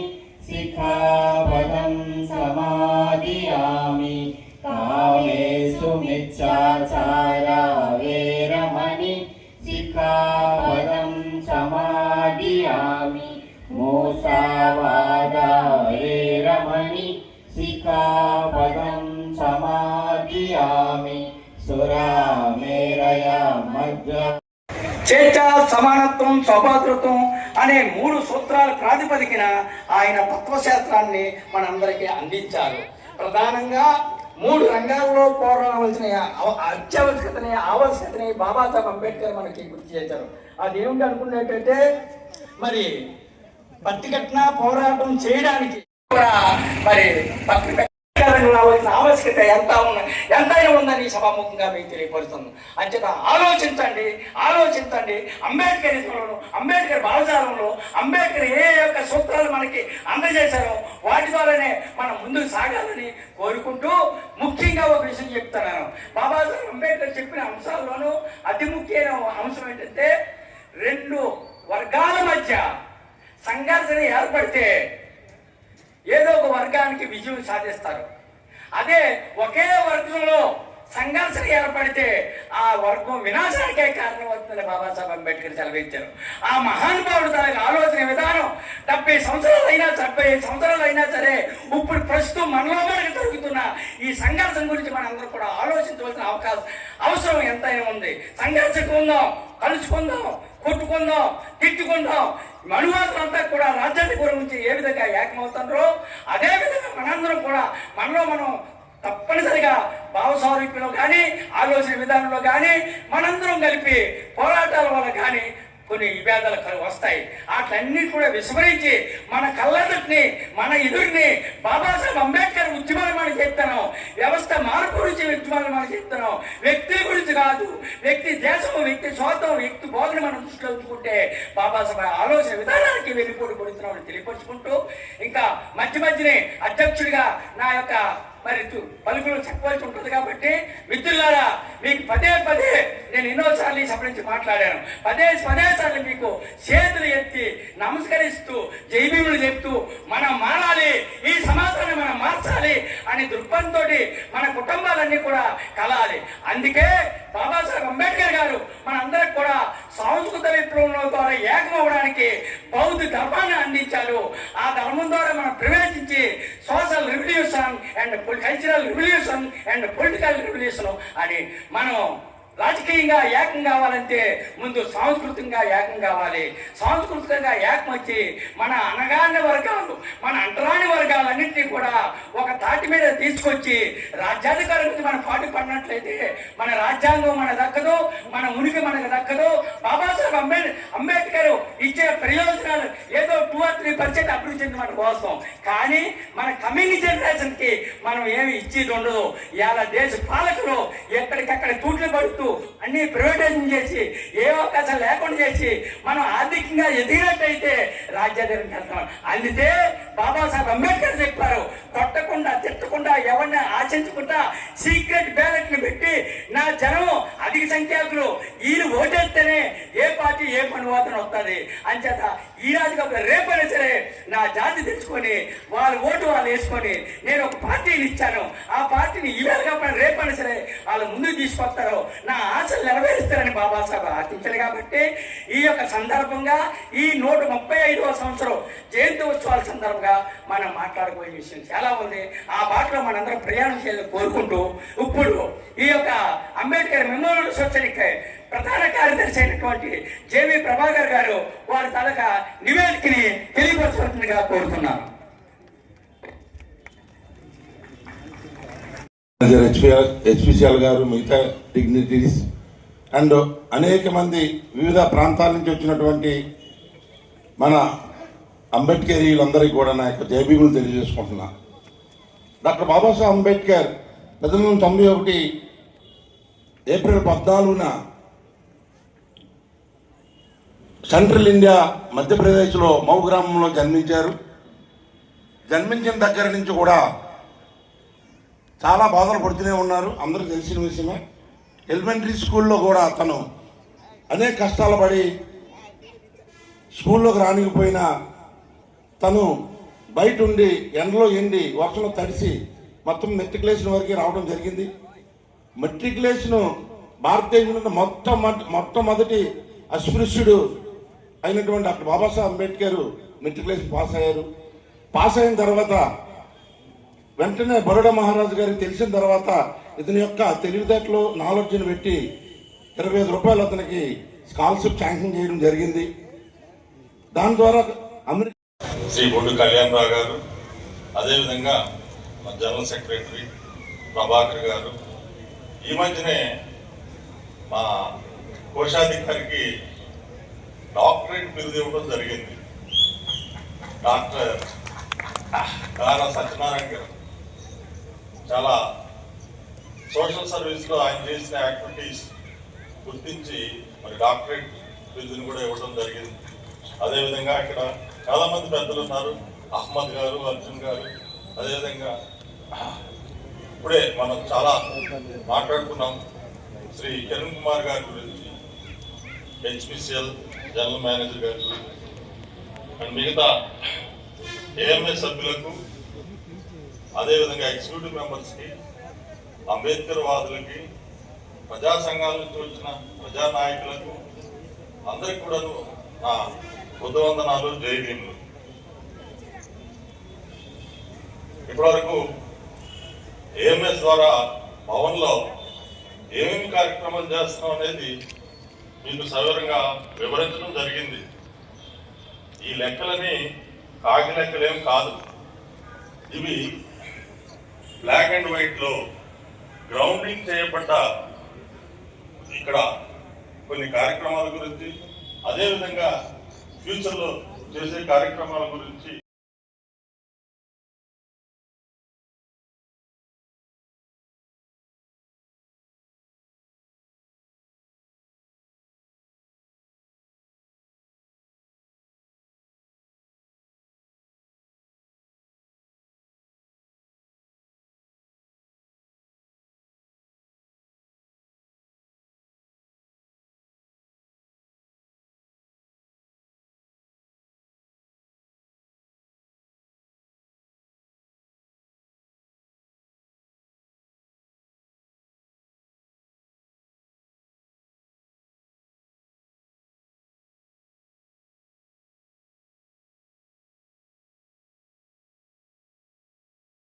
S10: సిక్ఖాపదం సమాదియామి. కామేషు మిచ్ఛాచారా వేరమణి సిక్ఖాపదం సమాదియామి. మూసావాదా వేరమణి సిక్ఖాపదం సమాదియామి. సురామేరయ మధ్య
S11: స్వేచ్ఛ, సమానత్వం, సౌభాతృత్వం అనే 3 సూత్రాల ప్రాతిపదికన ఆయన తత్వశాస్త్రాన్ని మనందరికీ అందించారు. ప్రధానంగా 3 రంగాల్లో పోరాడవలసిన ఆవశ్యకతని బాబాసాహెబ్ అంబేద్కర్ మనకి గుర్తు చేశారు. అదేమిటి అనుకునేటంటే, మరి పట్టికట్టిన పోరాటం చేయడానికి కూడా మరి రావాల్సిన ఆవశ్యకత ఎంతైనా ఉందని సభాముఖంగా మీకు తెలియపరుస్తుంది. అంచేత ఆలోచించండి. అంబేద్కరిజంలో, అంబేద్కర్ భావజాలంలో అంబేద్కర్ ఏ యొక్క సూత్రాలు మనకి అందజేశారో వాటి ద్వారానే మనం ముందుకు సాగాలని కోరుకుంటూ, ముఖ్యంగా ఒక విషయం చెప్తున్నాను. బాబాసాహెబ్ అంబేద్కర్ చెప్పిన అంశాల్లోనూ అతి ముఖ్యమైన అంశం ఏంటంటే, 2 వర్గాల మధ్య సంఘర్షణ ఏర్పడితే ఏదో ఒక వర్గానికి విజయం సాధిస్తారు. అదే ఒకే వర్గంలో సంఘర్షణ ఏర్పడితే ఆ వర్గం వినాశానికే కారణమవుతుందని బాబాసాహెబ్ అంబేద్కర్ సెలవిచ్చారు. ఆ మహానుభావుడు తన ఆలోచన విధానం 70 సంవత్సరాలు అయినా సరే ఇప్పుడు ప్రస్తుతం మనలో మనకు జరుగుతున్న ఈ సంఘర్షణ గురించి మనందరూ కూడా ఆలోచించవలసిన అవసరం ఎంతైనా ఉంది. సంఘర్షించుకుందాం, కలుసుకుందాం, కొట్టుకుందాం, తిట్టుకుందాం. మనువాదులంతా కూడా రాజ్యాన్ని గురించి ఏ విధంగా ఏకమవుతారో అదే విధంగా మనందరం కూడా మనలో మనం తప్పనిసరిగా భావస్వారూప్యంలో కానీ, ఆలోచన విధానంలో కానీ మనందరం కలిపి పోరాటాల వల్ల కానీ కొన్ని విభేదాలు వస్తాయి. వాటిలన్నీ కూడా విస్మరించి మన కళ్ళని, మన ఎదురుని బాబాసాహెబ్ అంబేద్కర్ ఉద్యమాలు మనం చెప్తాను, వ్యవస్థ మార్పు గురించి ఉద్యమాలు మనం చెప్తాను, వ్యక్తుల గురించి కాదు. వ్యక్తి దేశము, వ్యక్తి స్వార్థం, వ్యక్తి బోధన మనం దృష్టిలో ఉంచుకుంటే బాబాసాహెబ్ ఆలోచన విధానానికి వెళ్ళిపోటు పడుతున్నామని తెలియపరుచుకుంటూ, ఇంకా మధ్యనే అధ్యక్షుడిగా నా యొక్క మరి పలుకులు చెప్పవలసి ఉంటుంది. కాబట్టి మిత్రులారా, మీకు పదే నేను ఎన్నోసార్లు ఈ సభ నుంచి మాట్లాడాను. పదే సార్లు మీకు చేతులు ఎత్తి నమస్కరిస్తూ, జైభీములు చెప్తూ, మనం మారాలి, ఈ సమాజాన్ని మనం మార్చాలి అని దృక్పథంతో మన కుటుంబాలన్నీ కూడా కలాలి. అందుకే బాబాసాహెబ్ అంబేద్కర్ గారు మనందరికి కూడా సాంస్కృతిక విప్లవం ద్వారా ఏకమవడానికి బౌద్ధ ధర్మాన్ని అందించారు. ఆ ధర్మం ద్వారా మనం ప్రవేశించి social revolution and cultural revolution and political revolution అని మనం రాజకీయంగా ఏకం కావాలంటే ముందు సాంస్కృతికంగా ఏకం కావాలి. సాంస్కృతికంగా ఏకం వచ్చి మన అనగాని వర్గాలు, మన అంటరాని వర్గాలన్నింటినీ కూడా ఒక తాటి మీద తీసుకొచ్చి రాజ్యాధికారం గురించి మనం పాటు పడినట్లయితే మన రాజ్యాంగం మనకు దక్కదు, మన ఉనికి మనకు దక్కదు. బాబాసాహెబ్ అంబేద్కర్ ఇచ్చే ప్రయోజనాలు ఏదో 2 or 3% అభివృద్ధి చెంది మన కోసం, కానీ మన కమింగ్ జనరేషన్కి మనం ఏమి ఇచ్చేది ఉండదు. ఇవాళ దేశ పాలకులు ఎక్కడికక్కడ తూట్లు పడుతూ అన్ని ప్రైవేటైజేషన్ చేసి ఏ అవకాశం లేకుండా చేసి మనం ఆర్థికంగా ఎదిగినట్టయితే రాజ్యాధికారం చేస్తాం. అందుకే బాబాసాహెబ్ అంబేద్కర్ చెప్పారు, కొట్టకుండా, తిట్టకుండా, ఎవరిని ఆశించకుండా సీక్రెట్ బ్యాలెట్ని పెట్టి నా జనం అధిక సంఖ్యాకులు వీళ్ళు ఓటేస్తేనే ఏ పార్టీ ఏ పనివాదన వస్తుంది. అంచేత ఈనాడు కాకపోతే రేపైనా సరే నా జాతి తెచ్చుకొని వాళ్ళ ఓటు వాళ్ళు వేసుకొని నేను ఒక పార్టీని ఇచ్చాను, ఆ పార్టీని ఈవేళ కాకపోతే రేపైనా సరే వాళ్ళు ముందుకు తీసుకొస్తారు, నా ఆశలు నెరవేరుస్తారని బాబాసాహెబ్ ఆశించారు. కాబట్టి ఈ యొక్క సందర్భంగా ఈ 135వ సంవత్సరం జయంతి ఉత్సవాల సందర్భంగా మనం మాట్లాడుకోవాల్సిన విషయం చాలా ఉంది. ఆ బాటలో మనందరం ప్రయాణం చేయాలని కోరుకుంటూ ఇప్పుడు ఈ యొక్క అంబేద్కర్ మెమోరియల్ సొసైటీకి ప్రధాన కార్యదర్శి అయినటువంటి జేవి ప్రభాకర్ గారు వారి తాలూకా నివేదికని తెలియపరచవలసిందిగా కోరుతున్నాను.
S12: హెచ్పిసిఎల్ గారు, మిగతా డిగ్నిటరీస్ అండ్ అనేక మంది వివిధ ప్రాంతాల నుంచి వచ్చినటువంటి మన అంబేద్కరీలందరికీ కూడా నా యొక్క జయభీములు తెలియజేసుకుంటున్నా. డాక్టర్ బాబాసాహెబ్ అంబేద్కర్ 1991 ఏప్రిల్ 14న సెంట్రల్ ఇండియా మధ్యప్రదేశ్లో మౌ గ్రామంలో జన్మించారు. జన్మించిన దగ్గర నుంచి కూడా చాలా బాధలు పడుతూనే ఉన్నారు, అందరికీ తెలిసిన విషయమే. ఎలిమెంటరీ స్కూల్లో కూడా అతను అనేక కష్టాలు పడి స్కూల్లోకి రానికపోయినా తను బయట ఉండి ఎండలో ఎండి వర్షంలో తడిసి మొత్తం మెట్రికులేషన్ వరకు రావడం జరిగింది. మెట్రికులేషన్ భారతదేశంలో మొట్టమొదటి అస్పృశ్యుడు అయినటువంటి doctor Babasaheb Ambedkar matriculation pass అయ్యారు. పాస్ అయిన తర్వాత వెంటనే బరోడా మహారాజు గారికి తెలిసిన తర్వాత ఇతని యొక్క తెలివితేటలు నాలెడ్జ్ని పెట్టి 25 రూపాయలు అతనికి స్కాలర్షిప్ శాంక్షన్ చేయడం జరిగింది. దాని ద్వారా అమెరికా
S13: శ్రీ బొడ్డు కళ్యాణరావు గారు, అదేవిధంగా మా జనరల్ సెక్రటరీ ప్రభాకర్ గారు, ఈ మధ్యనే మా కోశాధికారికి డాక్టరేట్ బిరుదు ఇవ్వడం జరిగింది. డాక్టర్ గారా సత్యనారాయణ గారు చాలా సోషల్ సర్వీస్లో ఆయన చేసిన యాక్టివిటీస్ గుర్తించి మరి డాక్టరేట్ బిరుదుని కూడా ఇవ్వడం జరిగింది. అదేవిధంగా ఇక్కడ చాలా మంది పెద్దలు ఉన్నారు, అహ్మద్ గారు, అర్జున్ గారు, అదేవిధంగా ఇప్పుడే మనం చాలా మాట్లాడుకున్నాం శ్రీ కిరణ్ కుమార్ గారి గురించి, హెచ్పిసిఎల్ జనరల్ మేనేజర్ గారి గురించి అండ్ మిగతా ఏఎంఎస్ సభ్యులకు, అదేవిధంగా ఎగ్జిక్యూటివ్ మెంబర్స్కి, అంబేద్కర్ వాదులకి, ప్రజా సంఘాల నుంచి వచ్చిన ప్రజానాయకులకు అందరికి కూడా నా బుద్ధవందనాలు, జయభీములు. ఇప్పటివరకు ఏఎంఎస్ ద్వారా భవన్లో ఏమేమి కార్యక్రమాలు చేస్తున్నాం అనేది మీకు సవివరంగా వివరించడం జరిగింది. ఈ లెక్కలని కాకి లెక్కలేం కాదు, ఇవి బ్లాక్ అండ్ వైట్ లో గ్రౌండింగ్ చేయబడ్డ ఇక్కడ కొన్ని కార్యక్రమాల గురించి, అదేవిధంగా ఫ్యూచర్ లో చేసే కార్యక్రమాల గురించి